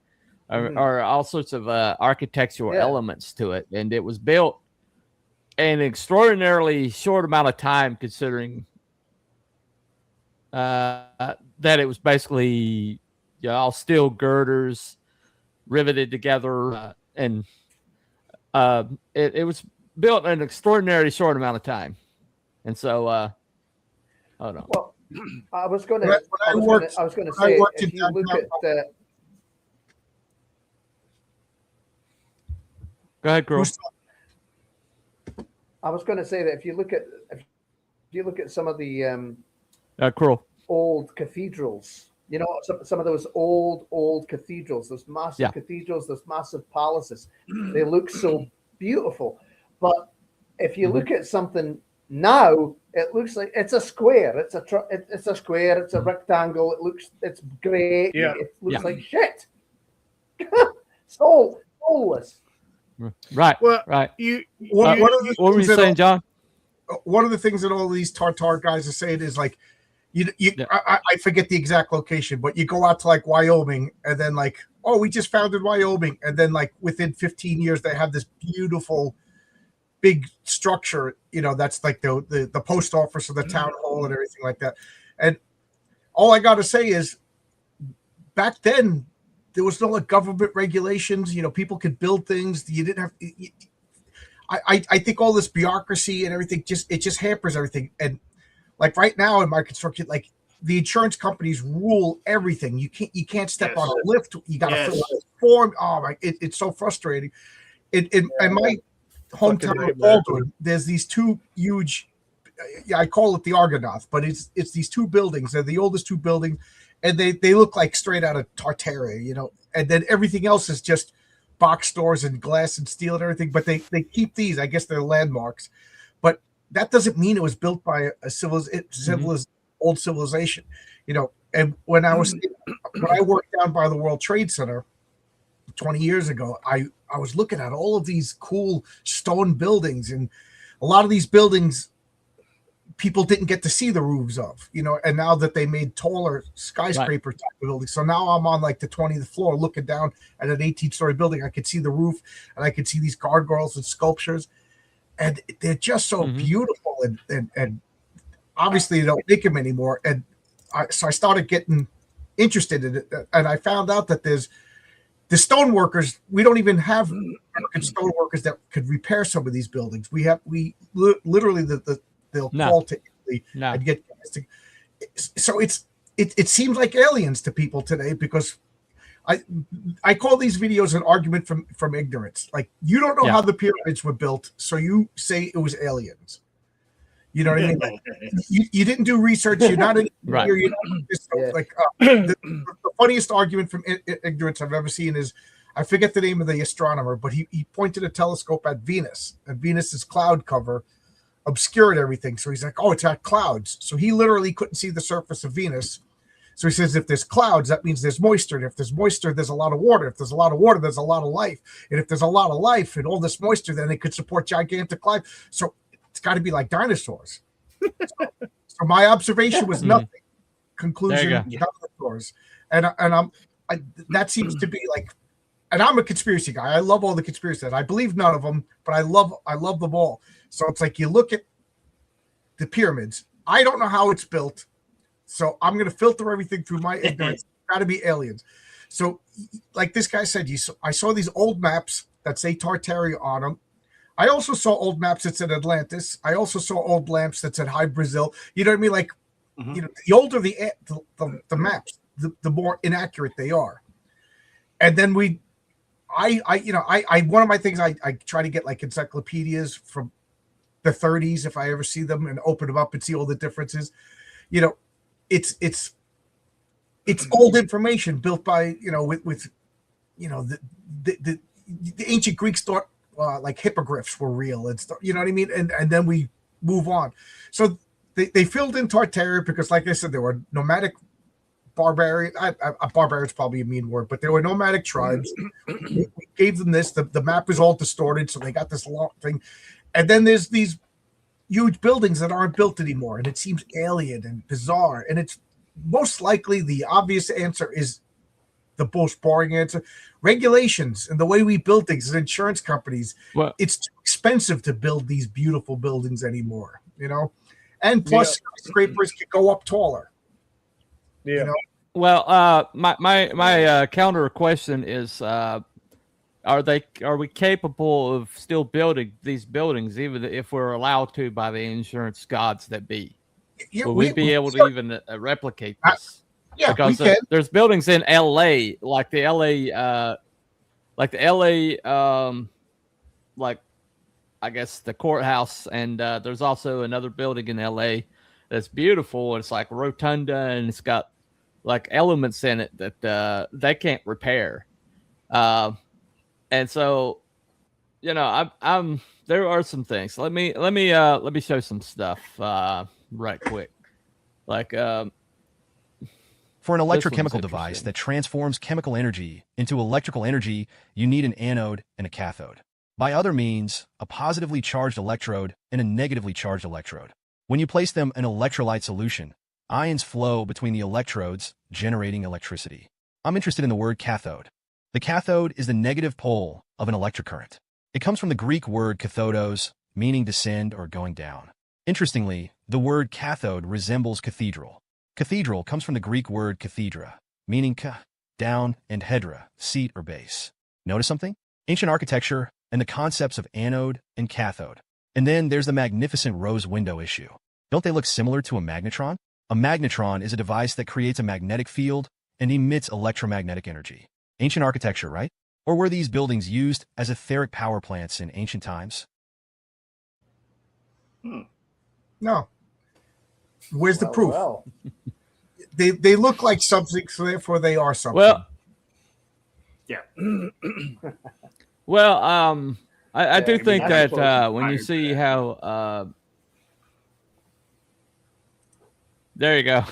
or all sorts of architectural elements to it. And it was built in an extraordinarily short amount of time, considering that it was basically all steel girders, riveted together, and it was built in an extraordinarily short amount of time. And so, oh no. Well, I was going to say, if you look at the. Go ahead, girl. I was going to say that if you look at some of the old cathedrals, you know, some of those old cathedrals, those massive cathedrals, those massive palaces, they look so beautiful. But if you look at something now, it looks like it's a square. It's a square. It's a rectangle. It's great. Yeah. It looks like shit. Soulless. Right. Well, right. What were you saying, John? One of the things that all these Tartar guys are saying is like, I forget the exact location, but you go out to like Wyoming, and then like, oh, we just founded Wyoming, and then like within 15 years they have this beautiful big structure, you know, that's like the post office or the town hall and everything like that. And all I got to say is, back then there was no like government regulations. You know, people could build things. You didn't have. I think all this bureaucracy and everything just hampers everything. And like right now in my construction, like the insurance companies rule everything. You can't step on a lift. You got to fill out a form. Oh my! It's so frustrating. In my hometown of Baldwin, there's these two huge. I call it the Argonaut, but it's these two buildings. They're the oldest two buildings, and they look like straight out of Tartaria, you know. And then everything else is just box stores and glass and steel and everything. But they keep these. I guess they're landmarks. But that doesn't mean it was built by a old civilization, you know. And when I worked down by the World Trade Center 20 years ago, I was looking at all of these cool stone buildings, and a lot of these buildings people didn't get to see the roofs of, you know, and now that they made taller skyscraper type of buildings. So now I'm on like the 20th floor looking down at an 18-story building. I could see the roof, and I could see these gargoyles and sculptures, and they're just so beautiful. And obviously they don't make them anymore. And so I started getting interested in it, and I found out that there's the stone workers. We don't even have American stone workers that could repair some of these buildings. We literally they'll call to Italy and get guys to. So it seems like aliens to people today, because I call these videos an argument from ignorance. Like, you don't know how the pyramids were built, so you say it was aliens. You know what I mean? Like, you didn't do research. You're not an engineer. You're not like the funniest argument from ignorance I've ever seen is, I forget the name of the astronomer, but he pointed a telescope at Venus, and Venus's cloud cover obscured everything. So he's like, oh, it's got clouds. So he literally couldn't see the surface of Venus. So he says, if there's clouds, that means there's moisture. And if there's moisture, there's a lot of water. If there's a lot of water, there's a lot of life. And if there's a lot of life and all this moisture, then it could support gigantic life. So it's got to be like dinosaurs. So my observation was nothing. Conclusion, dinosaurs. And that seems to be like, and I'm a conspiracy guy. I love all the conspiracies. I believe none of them, but I love them all. So it's like, you look at the pyramids. I don't know how it's built, so I'm going to filter everything through my ignorance. It's got to be aliens. So, like this guy said, I saw these old maps that say Tartaria on them. I also saw old maps that said Atlantis. I also saw old lamps that said High Brazil. You know what I mean? Like, you know, the older the maps, the more inaccurate they are. And then one of my things, I try to get like encyclopedias from the 30s if I ever see them, and open them up and see all the differences. You know, it's old information built by, you know, with you know, the ancient Greeks thought like hippogriffs were real and stuff. You know what I mean? And then we move on. So they filled in Tartaria because, like I said, there were nomadic barbarian. Barbarian's probably a mean word, but there were nomadic tribes. We gave them this. The map is all distorted, so they got this long thing. And then there's these huge buildings that aren't built anymore, and it seems alien and bizarre. And it's most likely the obvious answer is the most boring answer: regulations and the way we build things as insurance companies. Well, it's too expensive to build these beautiful buildings anymore, you know. And plus, skyscrapers could go up taller. Yeah. You know? Well, my counter question is, are we capable of still building these buildings, even if we're allowed to by the insurance gods that be? Yeah, Will we be able to even replicate this? Yeah, because we can. There's buildings in LA, like the LA, like I guess the courthouse, and there's also another building in LA that's beautiful. It's like rotunda, and it's got like elements in it that they can't repair. And so, you know, I'm there are some things. Let me show some stuff right quick. Like for an electrochemical device that transforms chemical energy into electrical energy, you need an anode and a cathode. By other means, a positively charged electrode and a negatively charged electrode. When you place them in electrolyte solution, ions flow between the electrodes, generating electricity. I'm interested in the word cathode. The cathode is the negative pole of an electric current. It comes from the Greek word kathodos, meaning descend or going down. Interestingly, the word cathode resembles cathedral. Cathedral comes from the Greek word cathedra, meaning down, and hedra, seat or base. Notice something? Ancient architecture and the concepts of anode and cathode. And then there's the magnificent rose window issue. Don't they look similar to a magnetron? A magnetron is a device that creates a magnetic field and emits electromagnetic energy. Ancient architecture, right? Or were these buildings used as etheric power plants in ancient times? No. Where's the proof? They look like something, so therefore they are something. Well, yeah. Well, I do think that when you see how there you go.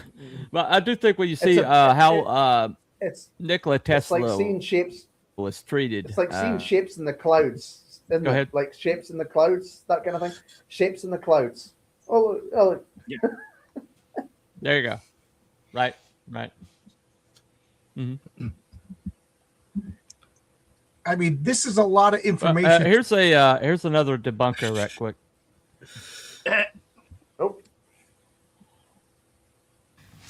But I do think when you see how Nikola Tesla it's like seeing shapes was treated. It's like seeing shapes in the clouds. Isn't Go it? ahead. Like shapes in the clouds, that kind of thing. Shapes in the clouds. Oh, look. Yeah. There you go. Right. Mm-hmm. I mean, this is a lot of information. Here's another debunker, right quick.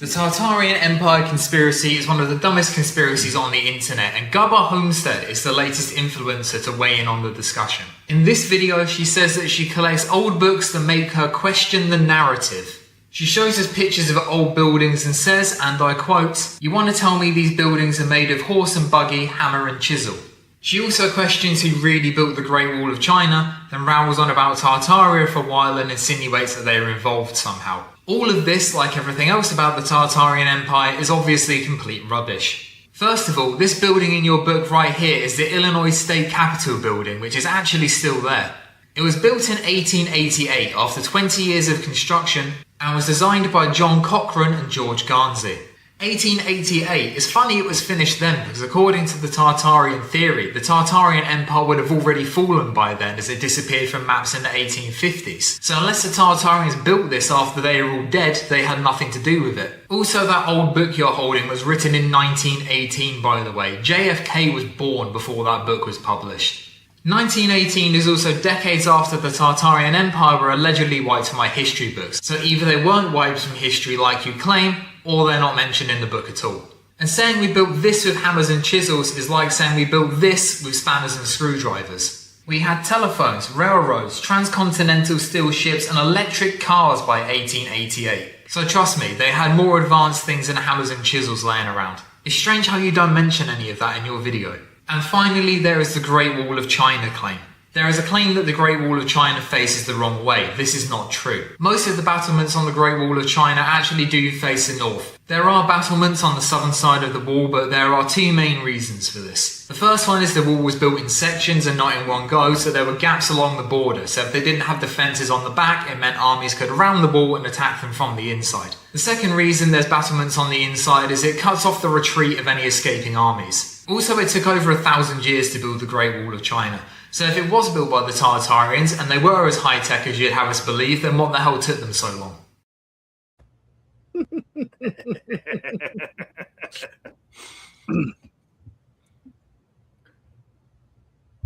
The Tartarian Empire conspiracy is one of the dumbest conspiracies on the internet, and Gubba Homestead is the latest influencer to weigh in on the discussion. In this video, she says that she collects old books that make her question the narrative. She shows us pictures of old buildings and says, and I quote, "You want to tell me these buildings are made of horse and buggy, hammer and chisel?" She also questions who really built the Great Wall of China, then rattles on about Tartaria for a while and insinuates that they are involved somehow. All of this, like everything else about the Tartarian Empire, is obviously complete rubbish. First of all, this building in your book right here is the Illinois State Capitol building, which is actually still there. It was built in 1888 after 20 years of construction and was designed by John Cochrane and George Garnsey. 1888 is funny it was finished then because according to the Tartarian theory, the Tartarian Empire would have already fallen by then as it disappeared from maps in the 1850s. So unless the Tartarians built this after they were all dead, they had nothing to do with it. Also, that old book you're holding was written in 1918, by the way. JFK was born before that book was published. 1918 is also decades after the Tartarian Empire were allegedly wiped from my history books, so either they weren't wiped from history like you claim, or they're not mentioned in the book at all. And saying we built this with hammers and chisels is like saying we built this with spanners and screwdrivers. We had telephones, railroads, transcontinental steel ships and electric cars by 1888. So trust me, they had more advanced things than hammers and chisels laying around. It's strange how you don't mention any of that in your video. And finally, there is the Great Wall of China claim. There is a claim that the Great Wall of China faces the wrong way. This is not true. Most of the battlements on the Great Wall of China actually do face the north. There are battlements on the southern side of the wall, but there are two main reasons for this. The first one is the wall was built in sections and not in one go, so there were gaps along the border. So if they didn't have defences on the back, it meant armies could round the wall and attack them from the inside. The second reason there's battlements on the inside is it cuts off the retreat of any escaping armies. Also, it took over 1,000 years to build the Great Wall of China. So if it was built by the Tartarians and they were as high-tech as you'd have us believe, then what the hell took them so long?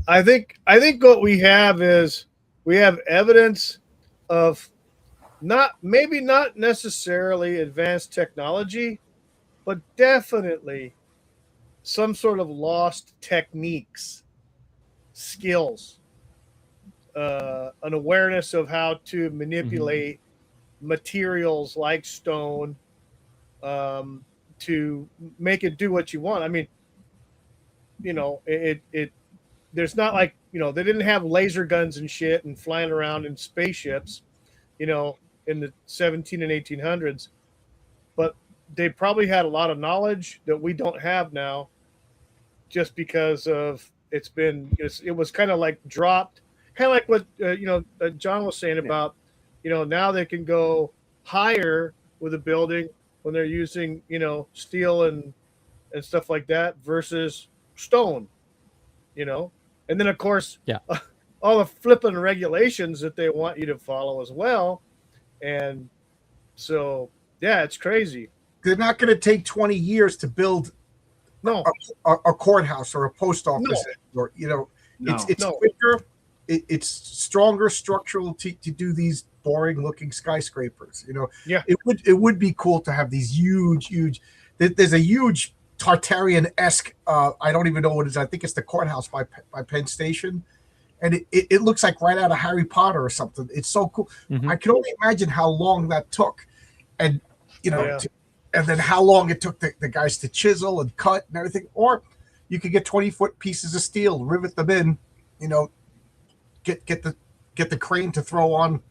I think what we have is we have evidence of not necessarily advanced technology, but definitely some sort of lost techniques, skills, an awareness of how to manipulate materials like stone to make it do what you want. I mean, it there's not like, they didn't have laser guns and shit and flying around in spaceships, in the 17 and 1800s, but they probably had a lot of knowledge that we don't have now, just because of it was kind of like dropped, kind of like what John was saying about, now they can go higher with a building when they're using steel and stuff like that versus stone, and then of course all the flipping regulations that they want you to follow as well, and so it's crazy. They're not going to take 20 years to build a courthouse or a post office, or it's quicker, it's stronger structural to do these boring looking skyscrapers. It would be cool to have these huge. There's a huge Tartarian-esque, I don't even know what it is. I think it's the courthouse by Penn Station, and it looks like right out of Harry Potter or something. It's so cool. I can only imagine how long that took, and and then how long it took the guys to chisel and cut and everything. Or you could get 20-foot pieces of steel, rivet them in, get the crane to throw on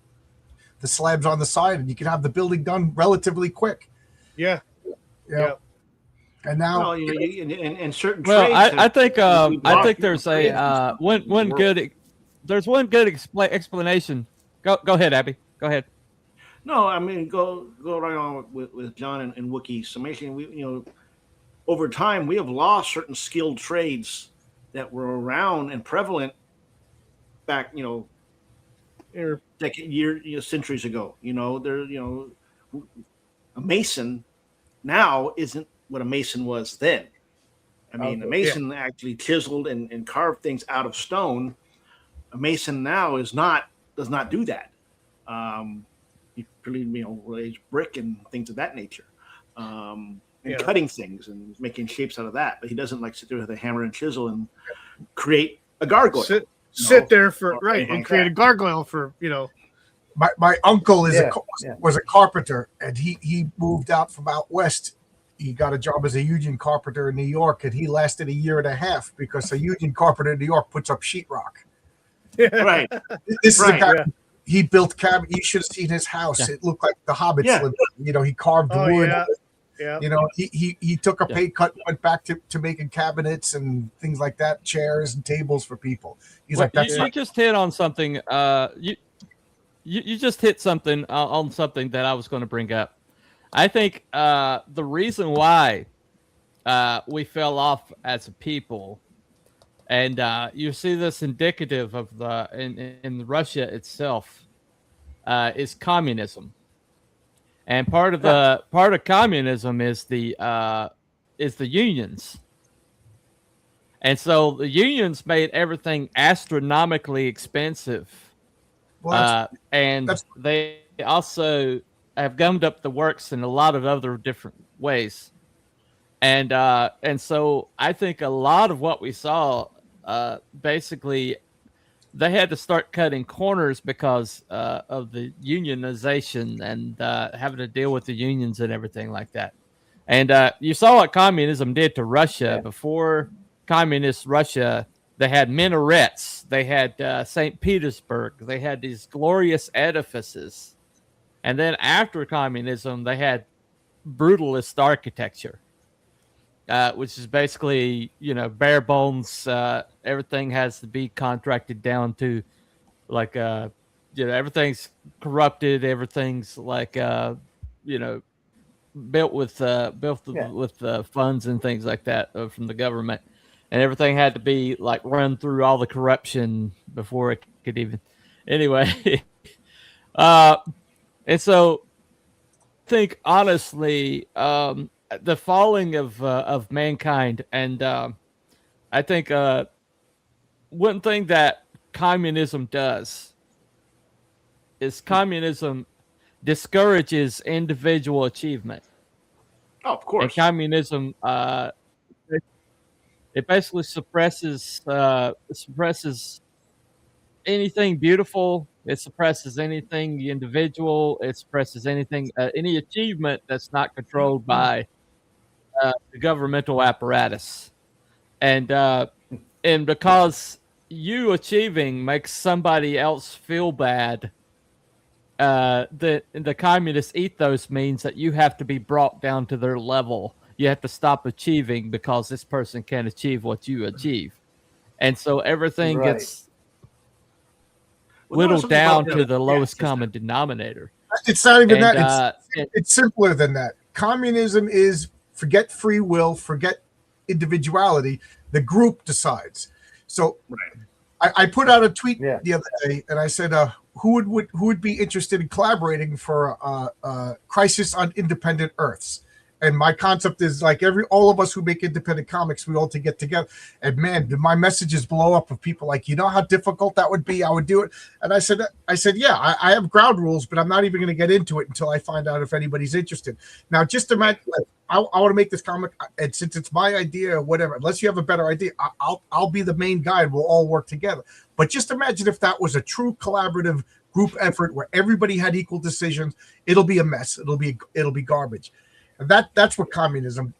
the slabs on the side, and you can have the building done relatively quick. Yeah. And now, in certain well, trades, I think there's one good explanation. Go ahead, Abby. Go ahead. No, I mean, go right on with John and Wookiee's summation. We, over time, we have lost certain skilled trades that were around and prevalent back, centuries ago. A mason now isn't what a mason was then. I mean, a mason actually chiseled and carved things out of stone. A mason now does not do that. He really, lays brick and things of that nature, and cutting things and making shapes out of that. But he doesn't sit there with a hammer and chisel and create a gargoyle. Sit there and create a gargoyle for. My uncle was a carpenter, and he moved out from out west. He got a job as a union carpenter in New York, and he lasted a year and a half because a union carpenter in New York puts up sheetrock. Right. This is a guy. He built cabin. You should have seen his house. It looked like the Hobbits lived. He carved wood. He took a pay cut, went back to making cabinets and things like that, chairs and tables for people. He's like, that's you just hit on something. You just hit something on something that I was going to bring up. I think the reason why we fell off as a people, and you see this indicative of in Russia itself, is communism, and part of communism is the unions, and so the unions made everything astronomically expensive, and they also have gummed up the works in a lot of other different ways, and so I think a lot of what we saw. Basically, they had to start cutting corners because of the unionization and having to deal with the unions and everything like that. And you saw what communism did to Russia. Before communist Russia, they had minarets. They had St. Petersburg. They had these glorious edifices. And then after communism, they had brutalist architecture. Which is basically, bare bones. Everything has to be contracted down to, everything's corrupted. Everything's built with funds and things like that from the government, and everything had to be run through all the corruption before it could even. Anyway, and so I think honestly. The falling of mankind, and I think one thing that communism does is communism discourages individual achievement. Oh, of course. And communism, it basically suppresses anything beautiful. It suppresses anything individual. It suppresses anything, any achievement that's not controlled by the governmental apparatus. And because you achieving makes somebody else feel bad, the communist ethos means that you have to be brought down to their level. You have to stop achieving because this person can't achieve what you achieve. And so everything gets whittled down to the lowest common denominator. It's not even And, that. It's simpler than that. Communism is forget free will, forget individuality. The group decides. So I put out a tweet the other day, and I said, who would be interested in collaborating for Crisis on Independent Earths? And my concept is like all of us who make independent comics, we all to get together. And man, did my messages blow up of people like, you know how difficult that would be? I would do it. And I said, yeah, I have ground rules, but I'm not even going to get into it until I find out if anybody's interested. Now, just imagine, I want to make this comic, and since it's my idea or whatever, unless you have a better idea, I'll be the main guy and we'll all work together. But just imagine if that was a true collaborative group effort where everybody had equal decisions. It'll be a mess. It'll be garbage. And that's what communism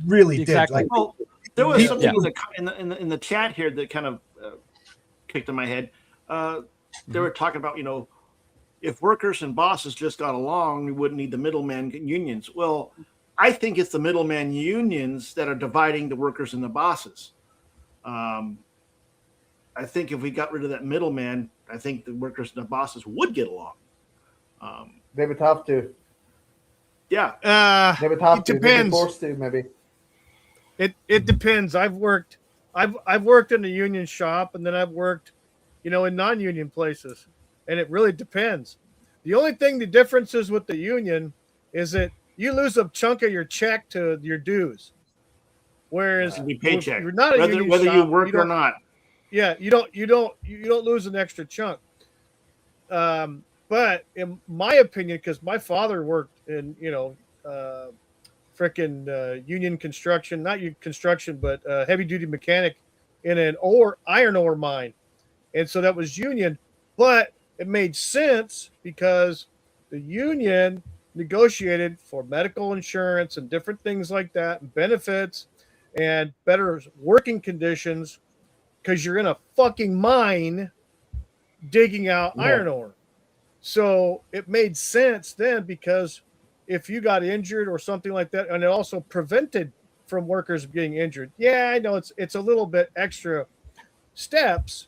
really did. Like, well, there was something in the chat here that kind of kicked in my head. They were talking about, if workers and bosses just got along, we wouldn't need the middleman unions. Well, I think it's the middleman unions that are dividing the workers and the bosses. I think if we got rid of that middleman, I think the workers and the bosses would get along. They would have to. Yeah, they would have it to. Depends. They'd be forced to, maybe. It depends. I've worked in a union shop, and then I've worked, in non-union places, and it really depends. The only thing the difference is with the union is that you lose a chunk of your check to your dues, whereas paycheck. You're not a union whether shop, you work or not. Yeah, you don't lose an extra chunk. But in my opinion, because my father worked in, union construction, not construction, but heavy duty mechanic in an iron ore mine. And so that was union, but it made sense because the union negotiated for medical insurance and different things like that, and benefits and better working conditions because you're in a fucking mine digging out iron ore. So it made sense then because if you got injured or something like that, and it also prevented from workers getting injured. Yeah, I know it's a little bit extra steps,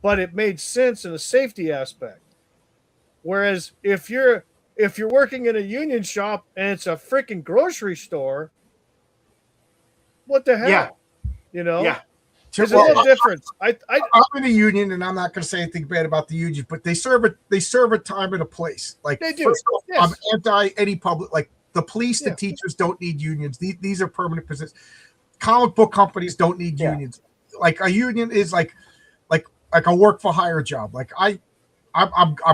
but it made sense in a safety aspect. Whereas if you're working in a union shop and it's a freaking grocery store, what the hell? Yeah. Yeah. There's a little difference. I'm in a union, and I'm not going to say anything bad about the union, but they serve a time and a place. Like they do. First off, Yes. I'm anti any public. Like the police, the teachers don't need unions. These are permanent positions. Comic book companies don't need unions. Like a union is like a work for hire job. Like I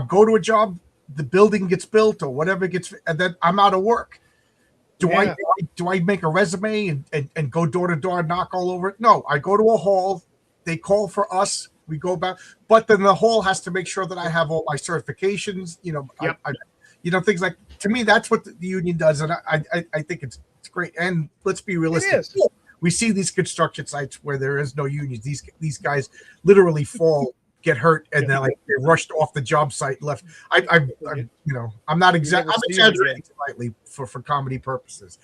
go to a job, the building gets built or whatever gets, and then I'm out of work. Do I make a resume and go door to door and knock all over it? No, I go to a hall. They call for us. We go back, but then the hall has to make sure that I have all my certifications. Things like, to me, that's what the union does, and I think it's great. And let's be realistic. We see these construction sites where there is no unions. These guys literally fall, get hurt, and they're rushed off the job site, left. I'm not I'm exaggerating slightly for comedy purposes,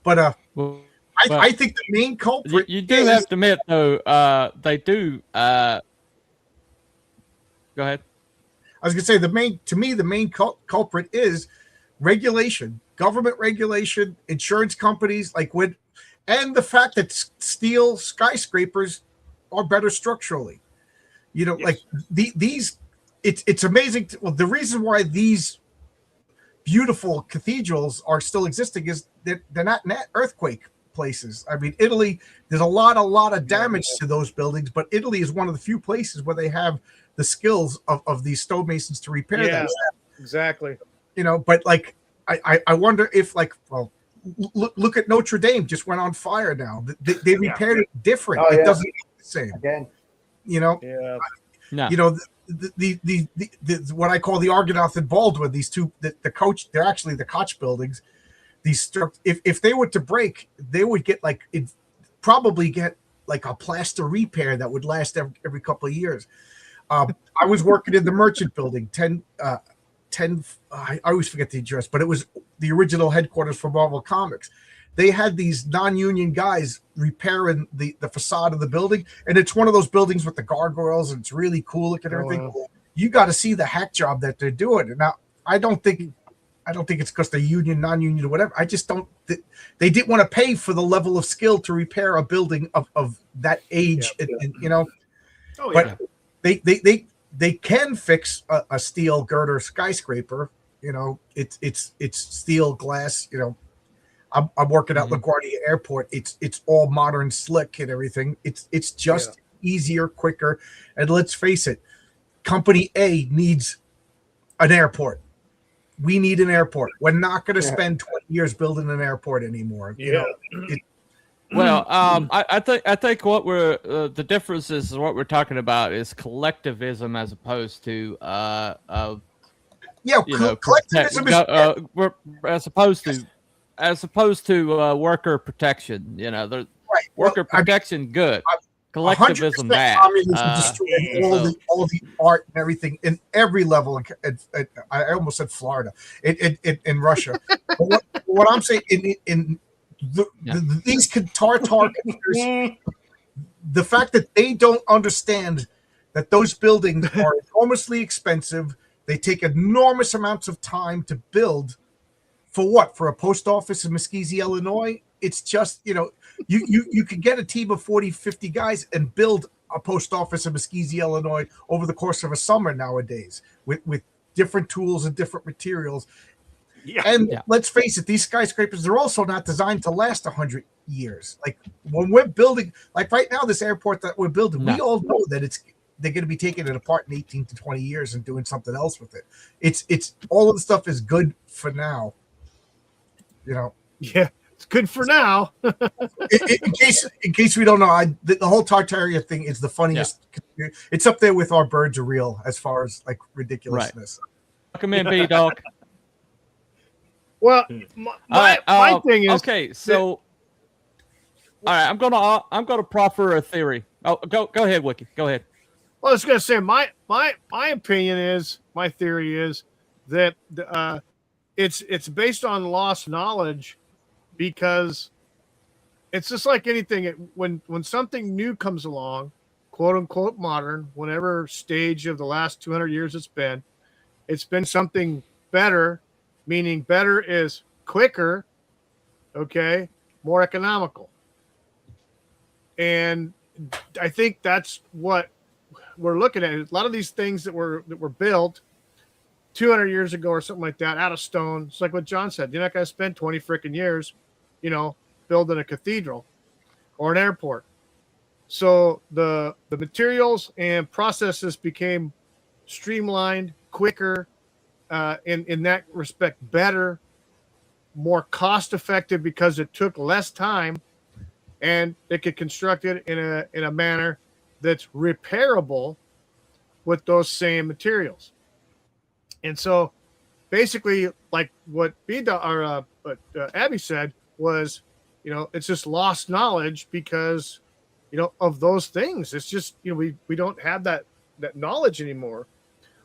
but I think the main culprit. You do have to admit, though, they do. Go ahead. I was going to say the main culprit is regulation, government regulation, insurance companies, and the fact that steel skyscrapers are better structurally. It's amazing. The reason why these beautiful cathedrals are still existing is that they're not earthquake places. I mean, Italy, there's a lot of damage to those buildings, but Italy is one of the few places where they have the skills of these stonemasons to repair them. Exactly. But I wonder if look at Notre Dame, just went on fire now. They repaired it different. Oh, it yeah. doesn't look the same. Again. You know, No. you know, the what I call the Argonaut and Baldwin, these two, the coach, they're actually the Koch buildings. These, if they were to break, they would get like, probably get like a plaster repair that would last every couple of years. I was working in the Merchant Building, 10, I always forget the address, but it was the original headquarters for Marvel Comics. They had these non-union guys repairing the facade of the building, and it's one of those buildings with the gargoyles, and it's really cool looking and everything. wow. You got to see the hack job that they're doing. And now, I don't think it's because they're union, non-union, or whatever. I just don't. They didn't want to pay for the level of skill to repair a building of that age, and you know. Oh, but they can fix a steel girder skyscraper. You know, it's steel glass. You know, I'm working at LaGuardia Airport. It's all modern, slick, and everything. It's just easier, quicker, and let's face it, Company A needs an airport. We need an airport. We're not going to spend 20 years building an airport anymore. You know, well, I think what we're the difference is what we're talking about is collectivism as opposed to collectivism is as opposed to worker protection. You know, the worker protection good. Collectivism 100% bad. Communism destroyed all the art and everything in every level. I almost said Florida in Russia. But what I'm saying these Tartar conspirators, the fact that they don't understand that those buildings are enormously expensive, they take enormous amounts of time to build. For what? For a post office in Mesquite, Illinois? It's just, you know, you could get a team of 40, 50 guys and build a post office in Mesquite, Illinois over the course of a summer nowadays with different tools and different materials. Let's face it, these skyscrapers, they're also not designed to last 100 years. Like when we're building, like right now, this airport that we're building, we all know that they're going to be taking it apart in 18 to 20 years and doing something else with it. It's all of the stuff is good for now. You know, it's good for now. in case we don't know, the whole Tartaria thing is the funniest. It's up there with Our Birds Are Real as far as like ridiculousness. Come in, B Dog. Well, my thing is okay. So, all right, I'm gonna proffer a theory. Oh, go ahead, Wiki. Go ahead. Well, I was gonna say my opinion is, my theory is that it's based on lost knowledge, because it's just like anything. When something new comes along, quote unquote modern, whatever stage of the last 200 years it's been something better, meaning better is quicker, okay, more economical. And I think that's what we're looking at. A lot of these things that were built 200 years ago or something like that, out of stone. It's like what John said. You're not going to spend 20 freaking years, you know, building a cathedral or an airport. So the materials and processes became streamlined, quicker, in that respect, better, more cost effective because it took less time, and they could construct it in a manner that's repairable with those same materials. And so, basically, like what Abby said was, you know, it's just lost knowledge because, you know, of those things. It's just, you know, we don't have that knowledge anymore.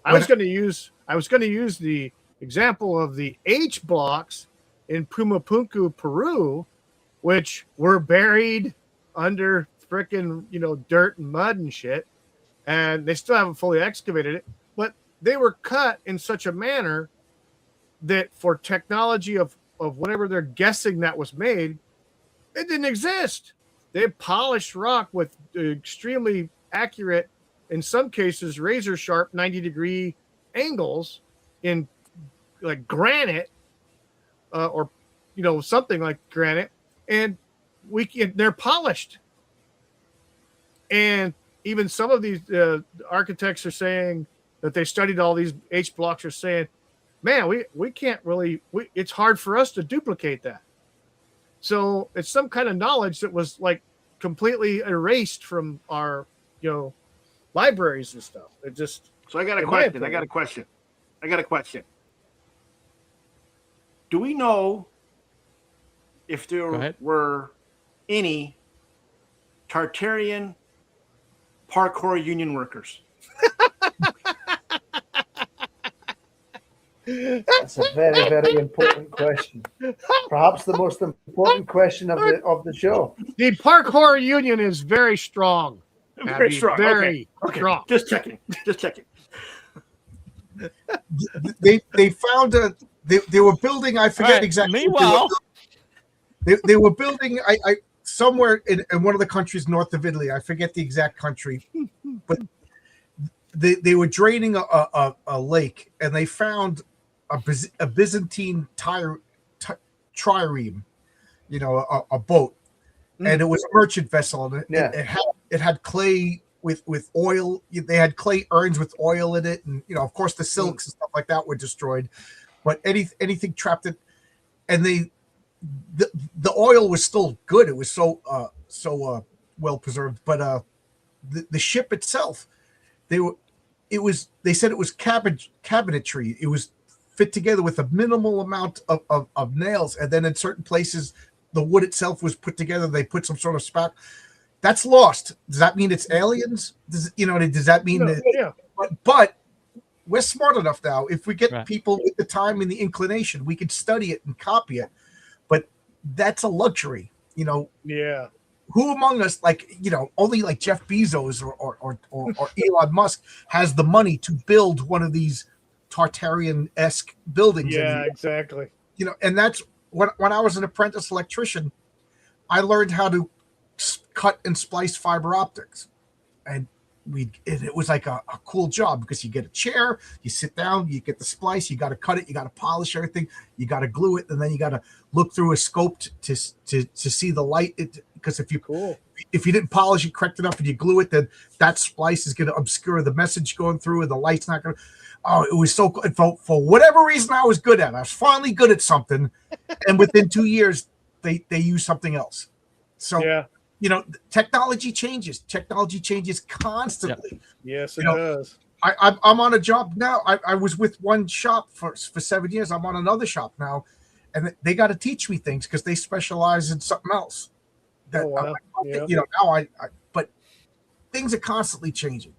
I was going to use the example of the H blocks in Pumapunku, Peru, which were buried under frickin', you know, dirt and mud and shit, and they still haven't fully excavated it. But they were cut in such a manner that for technology of whatever they're guessing that was made, it didn't exist. They polished rock with extremely accurate, in some cases, razor sharp 90-degree angles in like granite, or, you know, something like granite, and they're polished. And even some of these architects are saying that they studied all these H blocks, are saying, man, we can't really, it's hard for us to duplicate that. So it's some kind of knowledge that was like completely erased from our, libraries and stuff. It just. So I got a question. Do we know if there were any Tartarian parkour union workers? That's a very, very important question. Perhaps the most important question of the show. The parkour union is very strong. Very strong. Very strong. Just checking. They found they were building. I forget exactly. Meanwhile, they were building. I somewhere in one of the countries north of Italy. I forget the exact country, but they were draining a lake, and they found a Byzantine trireme, a boat, and it was a merchant vessel, and it had clay with oil. They had clay urns with oil in it, and of course the silks and stuff like that were destroyed, but anything trapped in, and the oil was still good. It was so well preserved, but the ship itself, they said it was cabinetry. It was fit together with a minimal amount of nails, and then in certain places the wood itself was put together. They put some sort of spark. That's lost. Does that mean it's aliens? Does that mean that? Yeah. But we're smart enough now. If we get people with the time and the inclination, we can study it and copy it. But that's a luxury, Yeah. Who among us, only like Jeff Bezos or Elon Musk has the money to build one of these Tartarian-esque buildings? Yeah, exactly. And that's when I was an apprentice electrician, I learned how to cut and splice fiber optics, and it was like a cool job because you get a chair, you sit down, you get the splice, you got to cut it, you got to polish everything, you got to glue it, and then you got to look through a scope to see the light. Because if you didn't polish it correct enough and you glue it, then that splice is going to obscure the message going through, and the light's not going to. Oh, it was so good. For whatever reason, I was good at it. I was finally good at something, and within 2 years, they use something else. So, technology changes. Technology changes constantly. Yes, it does. I'm on a job now. I was with one shop for 7 years. I'm on another shop now, and they got to teach me things because they specialize in something else. That now but things are constantly changing,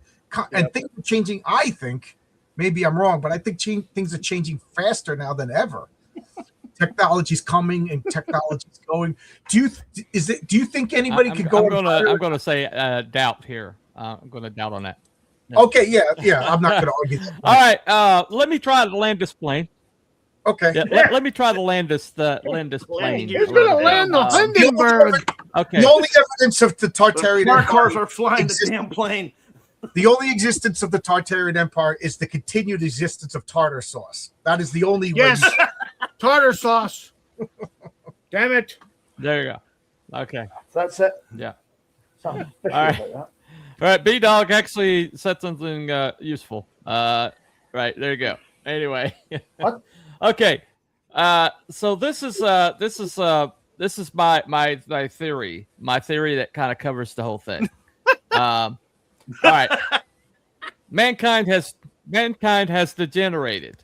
and things are changing. I think. Maybe I'm wrong, but I think things are changing faster now than ever. Technology's coming and technology's going. Do you think anybody could go? I'm going to say doubt here. I'm going to doubt on that. No. Okay, yeah. I'm not going to argue that. All right, let me try to land this plane. Okay. Yeah, let me try to land this plane. He's going to land the Hindenburg. Okay. The only evidence of the Tartarian cars are flying the damn plane. The only existence of the Tartarian Empire is the continued existence of tartar sauce. That is the only way. Yes, tartar sauce. Damn it. There you go. Okay. That's it. Yeah. All right. All right. B-Dog actually said something useful. Right. There you go. Anyway. What? Okay. So this is my theory. My theory that kind of covers the whole thing. All right. Mankind has degenerated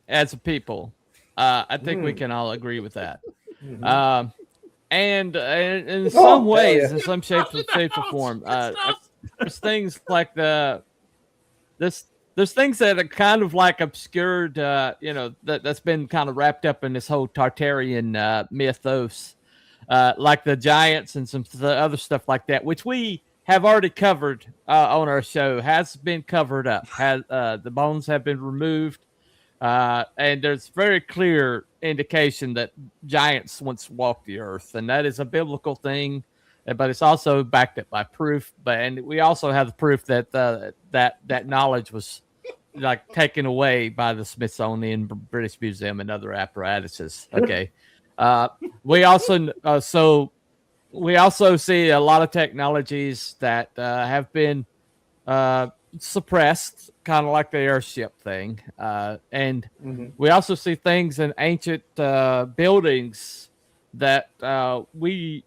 as a people. I think we can all agree with that. Mm-hmm. And in some ways, in some shape or form, there's things like there's things that are kind of like obscured, that's been kind of wrapped up in this whole Tartarian mythos, like the giants and some other stuff like that, which we have already covered on our show, has been covered up. The bones have been removed, and there's very clear indication that giants once walked the earth, and that is a biblical thing, but it's also backed up by proof. And we also have the proof that that knowledge was like taken away by the Smithsonian, British Museum, and other apparatuses. Okay, we also see a lot of technologies that have been suppressed, kind of like the airship thing. And we also see things in ancient buildings that we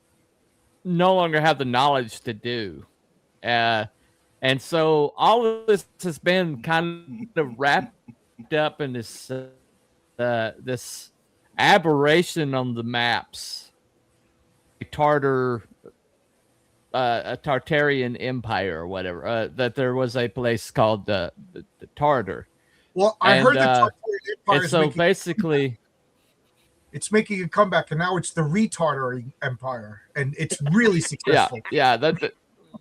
no longer have the knowledge to do. And so all of this has been kind of wrapped up in this this aberration on the maps, a Tartarian Empire or whatever. That there was a place called the Tartar. Well, I heard the Tartarian Empire. And so basically, it's making a comeback, and now it's the Retardary Empire, and it's really successful. Yeah, the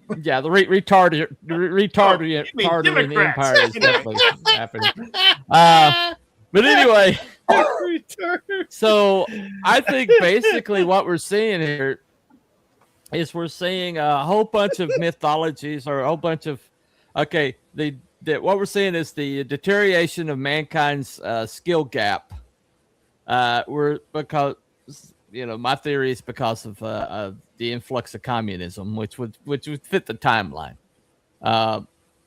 Tartarian Empire is definitely happening. But anyway, so I think basically what we're seeing here is we're seeing a whole bunch of mythologies, or a whole bunch of what we're seeing is the deterioration of mankind's skill gap. Because my theory is because of the influx of communism, which would fit the timeline.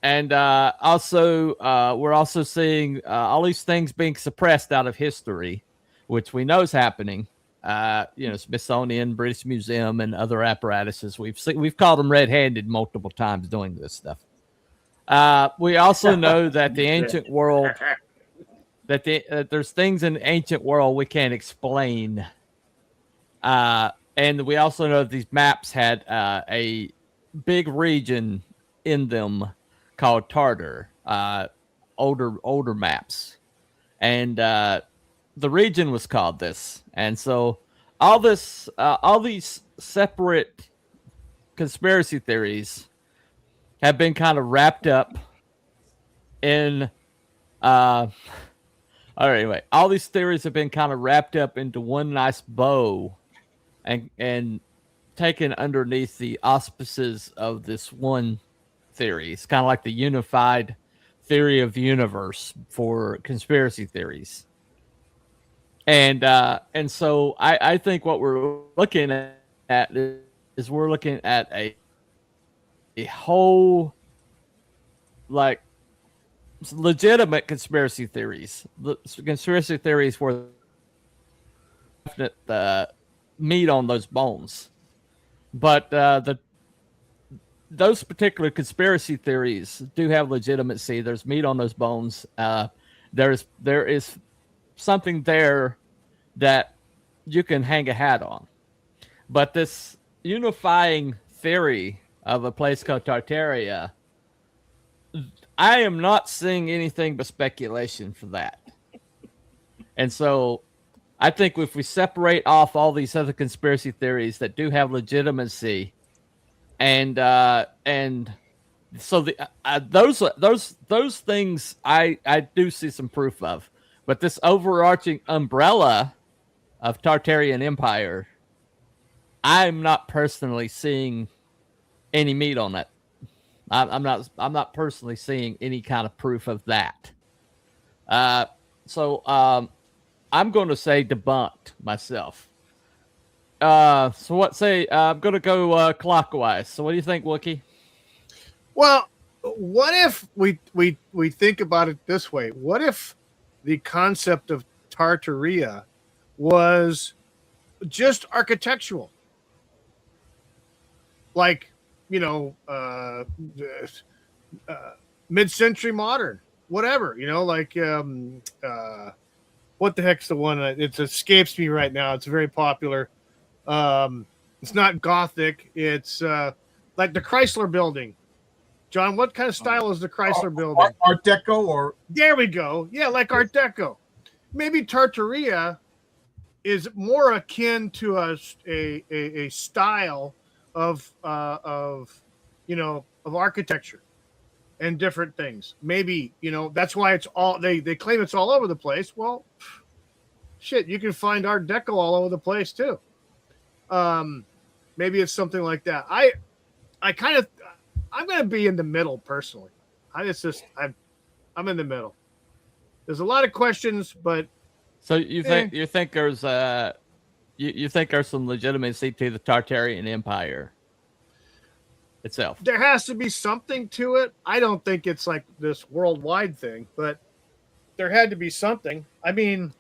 And also, we're also seeing all these things being suppressed out of history, which we know is happening. Smithsonian, British Museum, and other apparatuses. We've called them red-handed multiple times doing this stuff. We also know that the ancient world, that there's things in the ancient world we can't explain. And we also know that these maps had a big region in them called Tartar, older maps. And the region was called this. And so all these separate conspiracy theories have been kind of wrapped up in anyway, all these theories have been kind of wrapped up into one nice bow and taken underneath the auspices of this one theory. It's kind of like the unified theory of the universe for conspiracy theories. And so I think what we're looking at is we're looking at a whole, like, legitimate conspiracy theories. Conspiracy theories where definite meat on those bones. But those particular conspiracy theories do have legitimacy. There's meat on those bones. There is something there that you can hang a hat on. But this unifying theory of a place called Tartaria, I am not seeing anything but speculation for that. And so I think if we separate off all these other conspiracy theories that do have legitimacy, and so those things I do see some proof of, but this overarching umbrella of Tartarian Empire, I'm not personally seeing any meat on it. I'm not personally seeing any kind of proof of that. So I'm going to say debunked myself. So what say? I'm going to go clockwise. So what do you think, Wookie? Well, what if we think about it this way? What if the concept of Tartaria was just architectural? Like, mid-century modern, whatever, like what the heck's the one? It escapes me right now. It's very popular. It's not Gothic. It's like the Chrysler Building. John, what kind of style is the Chrysler Building? Art Deco, or there we go. Yeah, like Art Deco. Maybe Tartaria is more akin to a style of architecture and different things. Maybe, that's why it's all they claim it's all over the place. Well, shit, you can find Art Deco all over the place too. Maybe it's something like that. I'm going to be in the middle personally. I'm in the middle. There's a lot of questions, but so you think there's you think there's some legitimacy to the Tartarian Empire itself? There has to be something to it. I don't think it's like this worldwide thing, but there had to be something. I mean,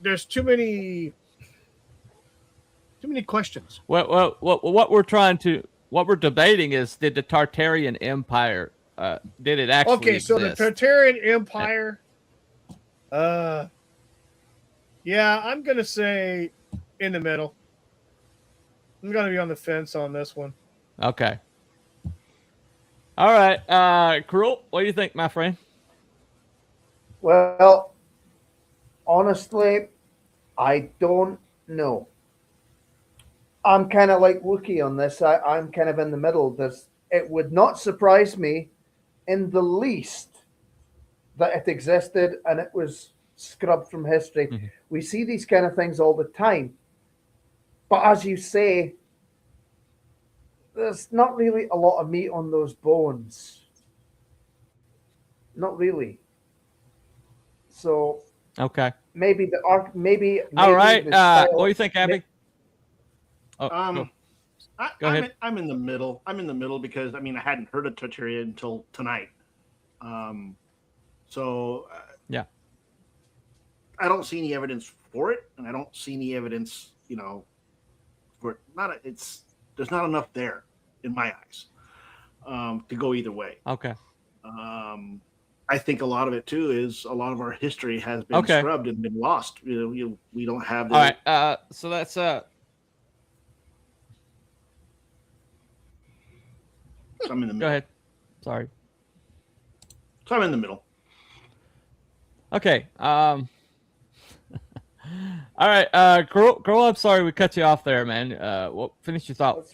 there's too many questions. Well, what we're debating is, did the Tartarian Empire did it actually Okay, so exist? the Tartarian Empire. Yeah, I'm gonna say in the middle. I'm gonna be on the fence on this one. Okay. All right, Cruel, what do you think, my friend? Well, honestly, I don't know. I'm kind of like Wookie on this. I'm kind of in the middle. It would not surprise me in the least that it existed and it was scrubbed from history. Mm-hmm. We see these kind of things all the time. But as you say, there's not really a lot of meat on those bones. Not really. So Okay. maybe the arc. Maybe. All right. the style- What do you think, Abby? Go ahead. I'm in the middle. I'm in the middle because I hadn't heard of Tartaria until tonight. Yeah, I don't see any evidence for it, and I don't see any evidence, for it. There's not enough there in my eyes to go either way. Okay. I think a lot of it too is a lot of our history has been scrubbed and been lost. We don't have. All right. So that's I'm in the middle. Go ahead. Sorry. So I'm in the middle. Okay. All right. Girl, I'm sorry we cut you off there, man. Well, finish your thought.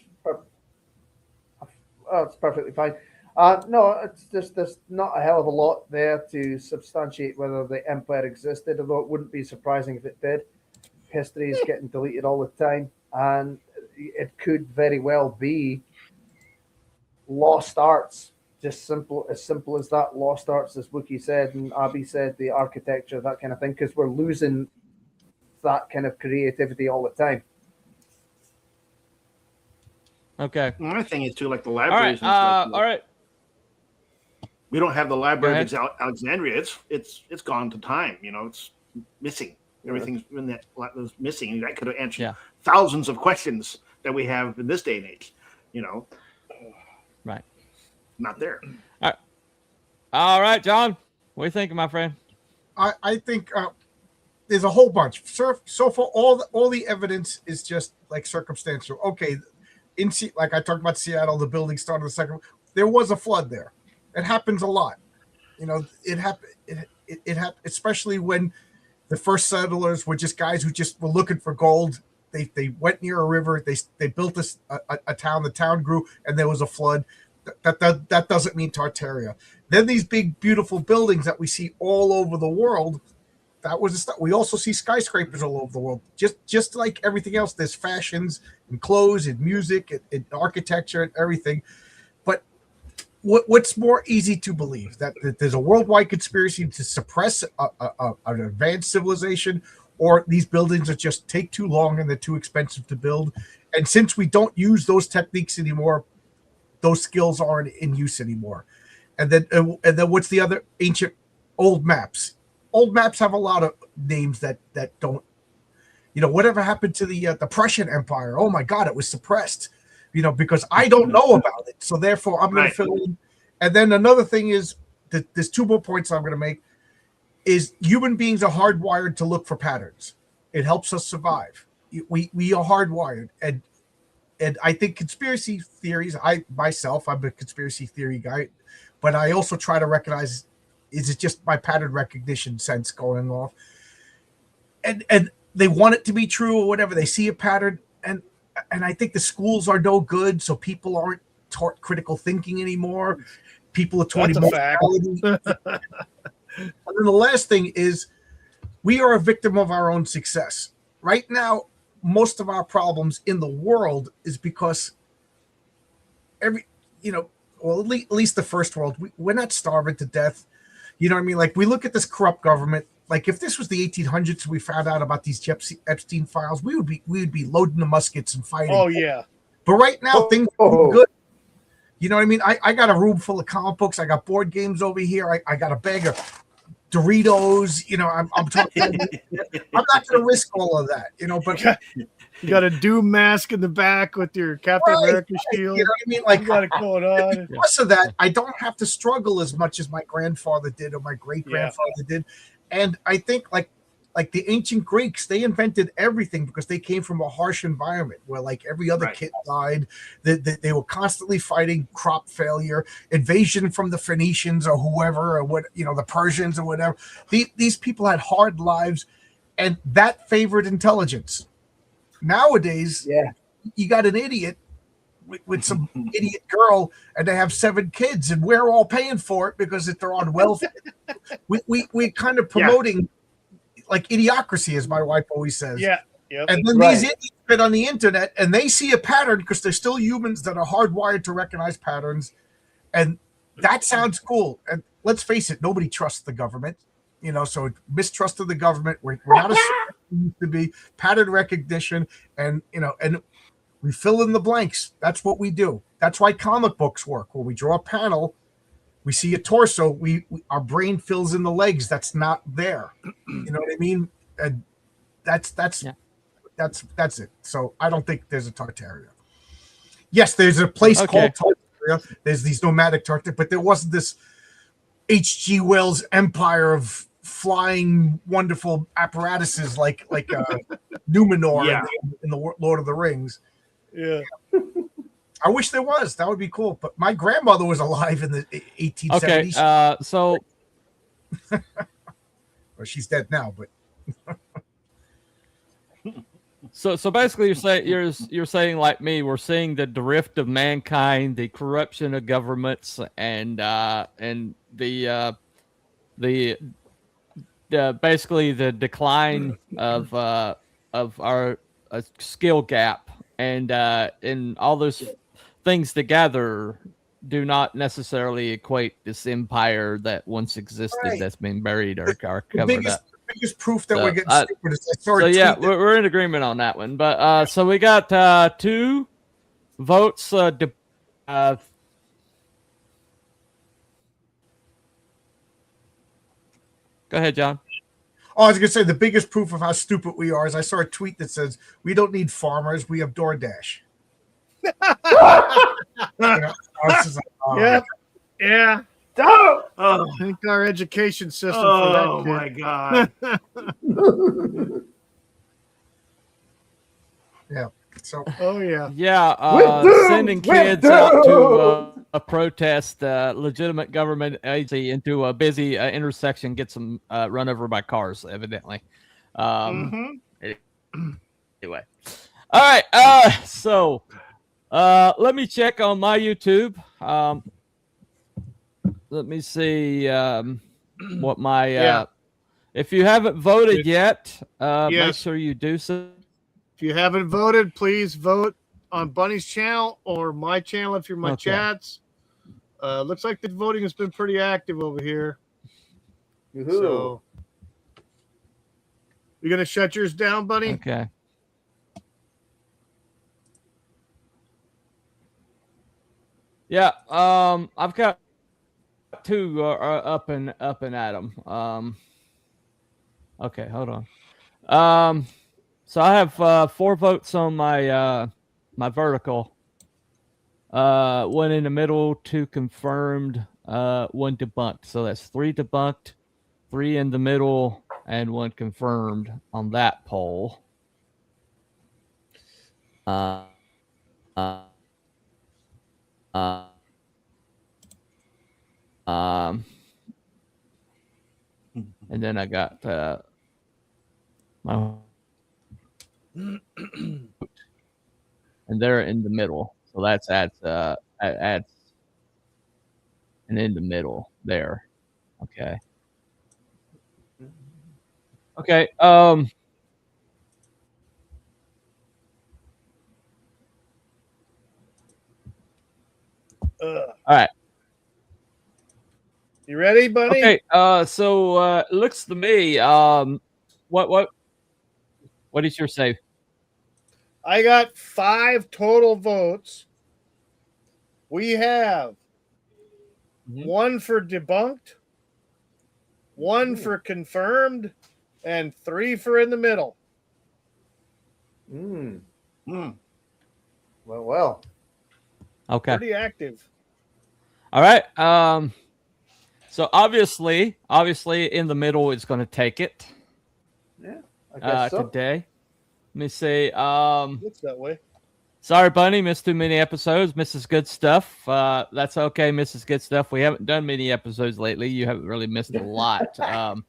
It's perfectly fine. No, it's just there's not a hell of a lot there to substantiate whether the empire existed, although it wouldn't be surprising if it did. History is getting deleted all the time, and it could very well be lost arts. Just simple as that. Lost arts, as Wookie said and Abby said, the architecture, that kind of thing, because we're losing that kind of creativity all the time. Okay. My thing is too, like the libraries. All right. We don't have the Library of Alexandria. It's gone to time. It's missing. Everything's in that was missing. That could have answered thousands of questions that we have in this day and age. Right. Not there. All right, John. What are you thinking, my friend? I think there's a whole bunch. So far, all the evidence is just like circumstantial. Okay, like I talked about Seattle, the building started the second. There was a flood there. It happens a lot. It happened. It happened, especially when the first settlers were just guys who just were looking for gold. They went near a river. They built a town. The town grew, and there was a flood. That doesn't mean Tartaria. Then these big, beautiful buildings that we see all over the world. That was the stuff. We also see skyscrapers all over the world. Just like everything else, there's fashions and clothes and music and architecture and everything. But what's more easy to believe, that there's a worldwide conspiracy to suppress an advanced civilization, or these buildings that just take too long and they're too expensive to build? And since we don't use those techniques anymore, those skills aren't in use anymore. And then what's the other? Ancient old maps. Old maps have a lot of names that don't, whatever happened to the Prussian Empire? Oh my God, it was suppressed, because I don't know about it. So therefore, I'm going to fill in. And then another thing is that there's two more points I'm going to make. Is human beings are hardwired to look for patterns. It helps us survive. We are hardwired, and I think conspiracy theories. I'm a conspiracy theory guy, but I also try to recognize, is it just my pattern recognition sense going off? And they want it to be true or whatever. They see a pattern, and I think the schools are no good, so people aren't taught critical thinking anymore. People are taught emotionality. And then the last thing is, we are a victim of our own success. Right now, most of our problems in the world is because at least the first world, we're not starving to death. You know what I mean? Like, we look at this corrupt government. Like, if this was the 1800s and we found out about these Epstein files, we would be loading the muskets and fighting. Oh yeah. But right now, things are good. You know what I mean? I got a room full of comic books. I got board games over here. I got a bag of Doritos. I'm talking. I'm not going to risk all of that, But you got a Doom mask in the back with your Captain America shield. You know what I mean? Like, you got it going on. Because of that, I don't have to struggle as much as my grandfather did or my great grandfather did. And I think like the ancient Greeks, they invented everything because they came from a harsh environment where like every other kid died. They were constantly fighting crop failure, invasion from the Phoenicians or whoever, or what, the Persians or whatever. These people had hard lives, and that favored intelligence. Nowadays, you got an idiot with some idiot girl, and they have 7 kids, and we're all paying for it because if they're on welfare. We're kind of promoting like idiocracy, as my wife always says. Yeah. Yep. And then these idiots get on the internet and they see a pattern because they're still humans that are hardwired to recognize patterns. And that sounds cool. And let's face it, nobody trusts the government. So mistrust of the government. We're not as we used to be. Pattern recognition, and we fill in the blanks. That's what we do. That's why comic books work. When we draw a panel, we see a torso. Our brain fills in the legs. That's not there. You know what I mean? And that's it. So I don't think there's a Tartaria. Yes, there's a place called Tartaria. There's these nomadic Tartaria, but there wasn't this H.G. Wells empire of flying wonderful apparatuses like Numenor in the Lord of the Rings. Yeah. I wish there was. That would be cool. But my grandmother was alive in the 1870s. Okay, so well, she's dead now, but so basically you're saying like me, we're seeing the drift of mankind, the corruption of governments, and the basically the decline of our skill gap, and all those things together do not necessarily equate this empire that once existed that's been buried or covered up. The biggest proof that we're getting stupid is I saw a tweet we're in agreement on that one. But so we got 2 votes. Go ahead, John. Oh, I was going to say the biggest proof of how stupid we are is I saw a tweet that says we don't need farmers, we have DoorDash. Yep. Yeah. Don't. Oh, thank our education system for that. Oh my God. Yeah. So. Oh yeah. Yeah. Sending kids out to a protest, legitimate government agency into a busy intersection gets them run over by cars, evidently. Anyway. All right. So let me check on my YouTube. Let me see what my if you haven't voted yet, make sure you do so. If you haven't voted, please vote on Bunny's channel or my channel if you're my chats. Looks like the voting has been pretty active over here. So you gonna shut yours down, Bunny? Okay. Yeah, I've got 2 up and at 'em. Okay, hold on. So I have 4 votes on my my vertical. 1 in the middle, 2 confirmed, 1 debunked. So that's 3 debunked, 3 in the middle, and 1 confirmed on that poll. And then I got my and they're in the middle, so that's adds and in the middle there. Okay. All right. You ready, buddy? Okay. So it looks to me. What is your save? I got 5 total votes. We have 1 for debunked, 1 for confirmed, and 3 for in the middle. Well. Okay. Pretty active. All right. So obviously, in the middle is going to take it. Yeah, I guess so. Today. Let me see. Looks that way. Sorry, Bunny, missed too many episodes. Mrs. Good Stuff. That's okay, Mrs. Good Stuff. We haven't done many episodes lately. You haven't really missed a lot. I'm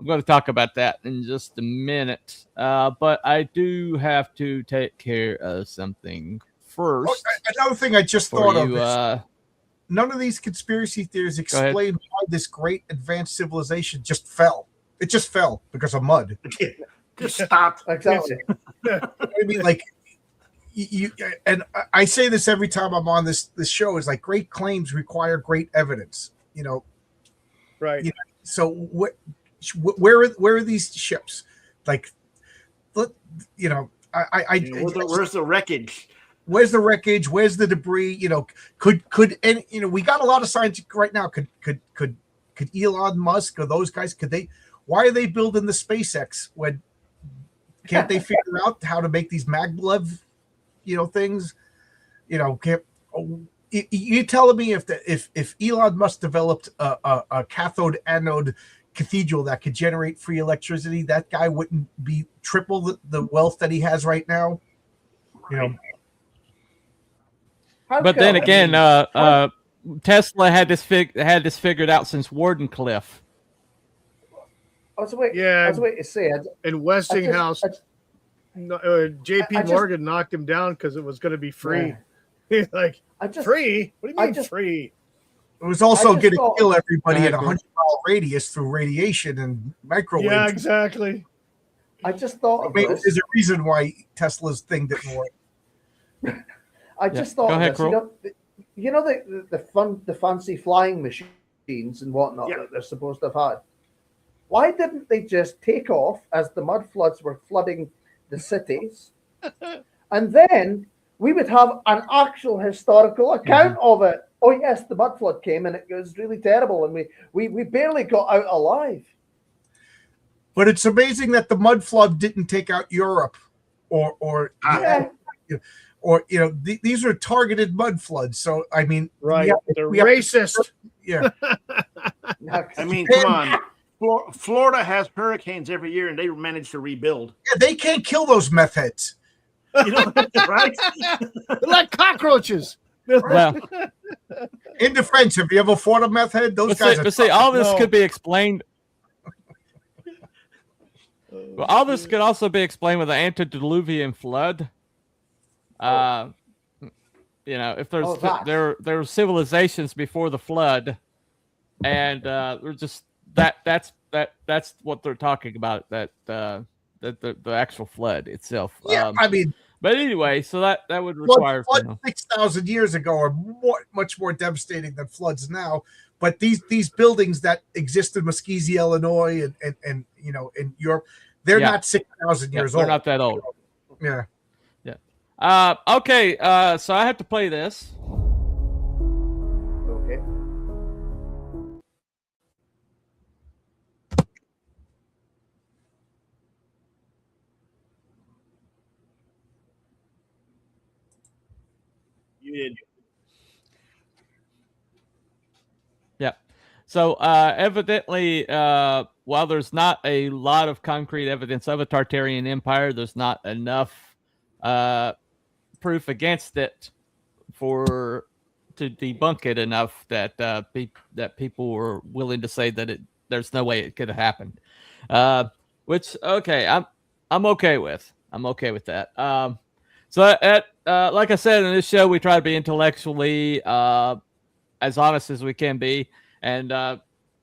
going to talk about that in just a minute. But I do have to take care of something first. Another thing I just thought of is none of these conspiracy theories explain why this great advanced civilization just fell. It just fell because of mud. Just stopped. Exactly. I mean, like, you and I say this every time I'm on this show, is like great claims require great evidence. Right. So where are these ships? Like, where's the wreckage? Where's the wreckage? Where's the debris? Could any, we got a lot of science right now. Could Elon Musk or those guys, why are they building the SpaceX when can't they figure out how to make these maglev, things? You telling me if Elon Musk developed a cathode anode cathedral that could generate free electricity, that guy wouldn't be triple the wealth that he has right now? But then again, Tesla had this figured out since Wardenclyffe. I was waiting to say. And Westinghouse, J.P. Morgan knocked him down because it was going to be free. Yeah. Free? What do you mean free? It was also going to kill everybody at a 100-mile radius through radiation and microwaves. Yeah, exactly. I just thought there's a reason why Tesla's thing didn't work. I just thought Go ahead, the fancy flying machines and whatnot that they're supposed to have had. Why didn't they just take off as the mud floods were flooding the cities, and then we would have an actual historical account of it? Oh yes, the mud flood came and it was really terrible, and we barely got out alive. But it's amazing that the mud flood didn't take out Europe, these are targeted mud floods. So I mean, right? They're racist. Yeah. I mean, come on. Florida has hurricanes every year, and they manage to rebuild. Yeah, they can't kill those meth heads. Right? They're like cockroaches. Well, in defense, have you ever fought a meth head? Those guys. All this could be explained. Well, all this could also be explained with the antediluvian flood. If there's there were civilizations before the flood, and they're just that's what they're talking about. That the actual flood itself. Yeah, I mean. But anyway, so that would require floods 6,000 years ago are much more devastating than floods now. But these buildings that exist in Muskegon, Illinois, and in Europe, they're not 6,000 years old. They're not that old. Yeah. Okay. So I have to play this. Okay. Yeah. So evidently, while there's not a lot of concrete evidence of a Tartarian empire, there's not enough proof against it to debunk it enough that people were willing to say that there's no way it could have happened. Which I'm okay with. I'm okay with that. So like I said in this show, we try to be intellectually as honest as we can be, and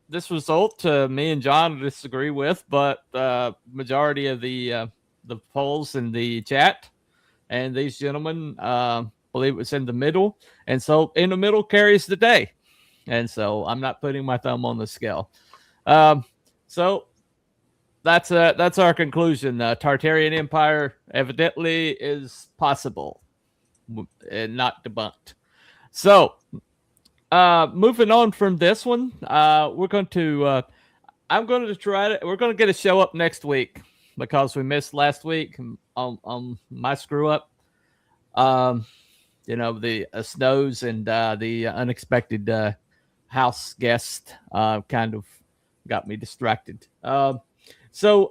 this result me and John disagree with, but majority of the polls in the chat and these gentlemen believe it's in the middle, and so in the middle carries the day, and so I'm not putting my thumb on the scale. So that's our conclusion. Tartarian Empire evidently is possible and not debunked. So moving on from this one, we're going to I'm going to try to. We're going to get a show up next week because we missed last week on my screw up. The snows and the unexpected house guest kind of got me distracted. So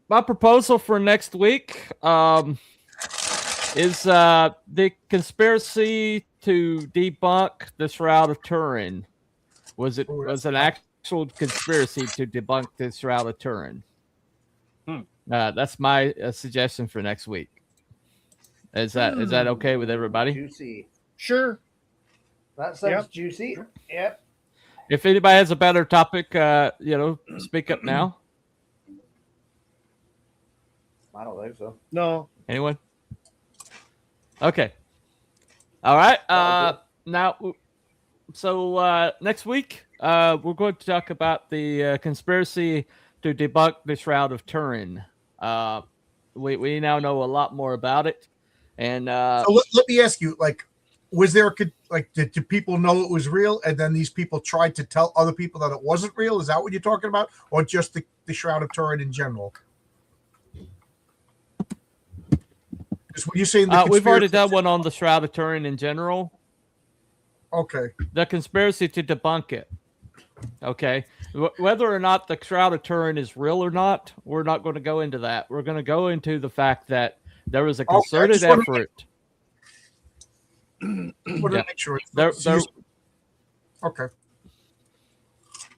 my proposal for next week is the conspiracy to debunk the Shroud of Turin. Was an actual conspiracy to debunk the Shroud of Turin? That's my suggestion for next week. Is that okay with everybody? Juicy. Sure. That sounds juicy. Yep. If anybody has a better topic, speak up now. I don't think so. No. Anyone? Okay. All right. Now, so next week, we're going to talk about the conspiracy to debunk the Shroud of Turin. We now know a lot more about it, and so let me ask you: like, was there did people know it was real, and then these people tried to tell other people that it wasn't real? Is that what you're talking about, or just the Shroud of Turin in general? Because when you saying we've already done one on the Shroud of Turin in general. Okay. The conspiracy to debunk it. Okay. Whether or not the Shroud of Turin is real or not, we're not going to go into that. We're going to go into the fact that there was a concerted effort. Make sure. Okay. I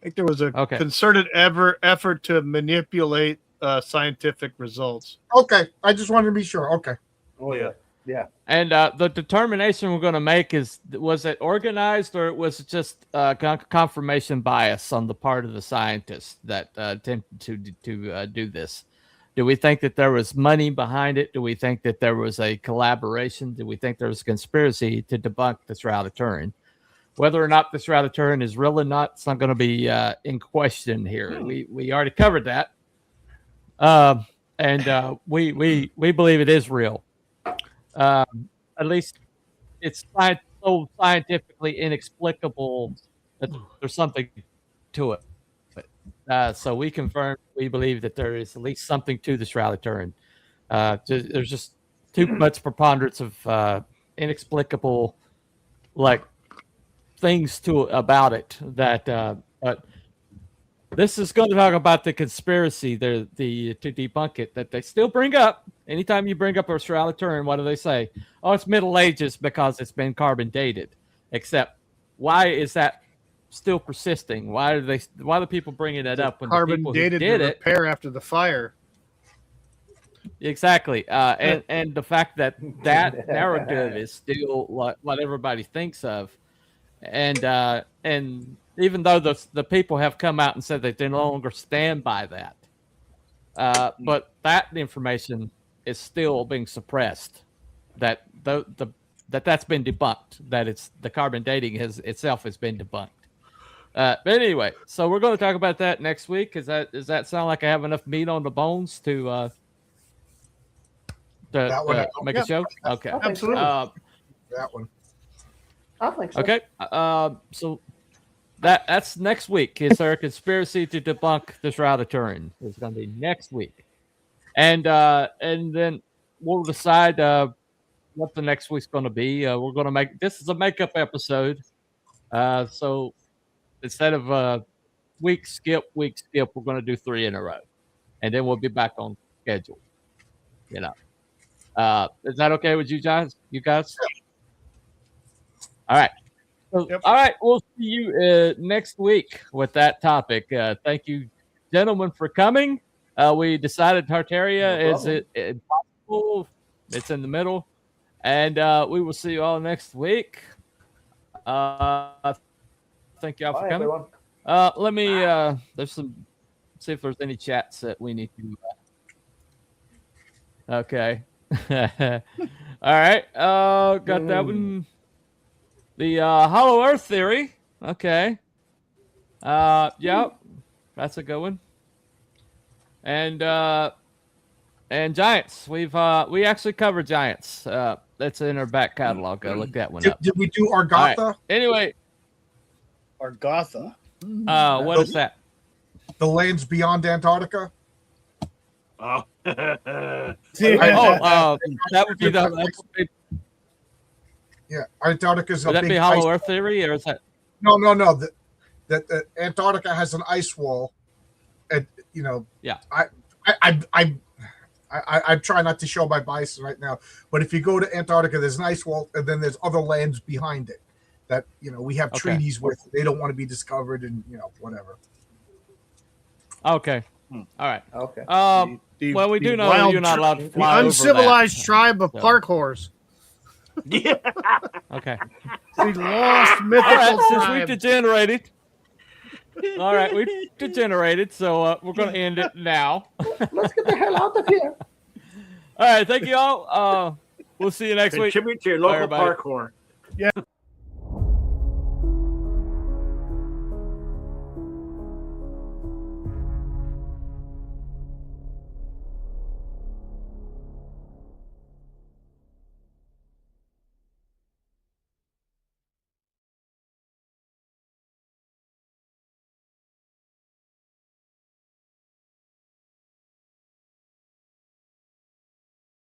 think there was a concerted effort to manipulate scientific results. Okay. I just wanted to be sure. Okay. Oh, yeah. Yeah. And the determination we're going to make is, was it organized or was it just confirmation bias on the part of the scientists that attempted to do this? Do we think that there was money behind it? Do we think that there was a collaboration? Do we think there was a conspiracy to debunk the Shroud of Turin? Whether or not the Shroud of Turin is real or not, it's not going to be in question here. We already covered that. And we believe it is real. At least it's so scientifically inexplicable that there's something to it. So we believe that there is at least something to the Shroud of Turin. There's just too much preponderance of inexplicable things about it that this is going to talk about the conspiracy, to debunk it, that they still bring up. Anytime you bring up a Shroud of Turin, what do they say? Oh, it's Middle Ages because it's been carbon dated. Except, why is that still persisting? Why do people bringing that up when carbon the people dated who did to it repair after the fire? Exactly, and the fact that narrative is still what everybody thinks of, and even though the people have come out and said that they no longer stand by that, but that information is still being suppressed. That's been debunked. That it's the carbon dating itself has been debunked. But anyway, so we're going to talk about that next week. Does that sound like I have enough meat on the bones to make a show? Okay, absolutely. That one. I think so. Okay, so that's next week. It's our conspiracy to debunk the Shroud of Turin. It's going to be next week, and then we'll decide what the next week's going to be. We're going to make this is a makeup episode, so instead of week skip, we're going to do 3 in a row, and then we'll be back on schedule. Is that okay with you guys? All right. So, all right, we'll see you next week with that topic. Thank you, gentlemen, for coming. We decided Tartaria is impossible. It's in the middle. And we will see you all next week. Thank you all for coming. Everyone. Let me see if there's any chats that we need to. Okay. All right. Got that one. The Hollow Earth theory. Okay. Yeah, that's a good one. And Giants. We actually covered Giants. That's in our back catalog. Look that one up. Did we do Argotha? Right. Anyway. Argotha. What is that? the lands beyond Antarctica. Oh, that would be yeah. Antarctica's a would that big be Hollow ice- Earth theory, or is that? No. That Antarctica has an ice wall, and you know. Yeah. I'm trying not to show my bias right now, but if you go to Antarctica, there's an ice wall, and then there's other lands behind it that we have treaties with. They don't want to be discovered, and whatever. Okay. All right. Okay. Well, we do know that you're not allowed to fly the uncivilized over that. tribe of So. park whores. Yeah. Okay. The lost mythical All right, since tribe. we've degenerated. All right, we've degenerated, so we're going to end it now. Let's get the hell out of here. All right, thank you all. We'll see you next week. Contribute to your Bye, local everybody. parkour. Yeah.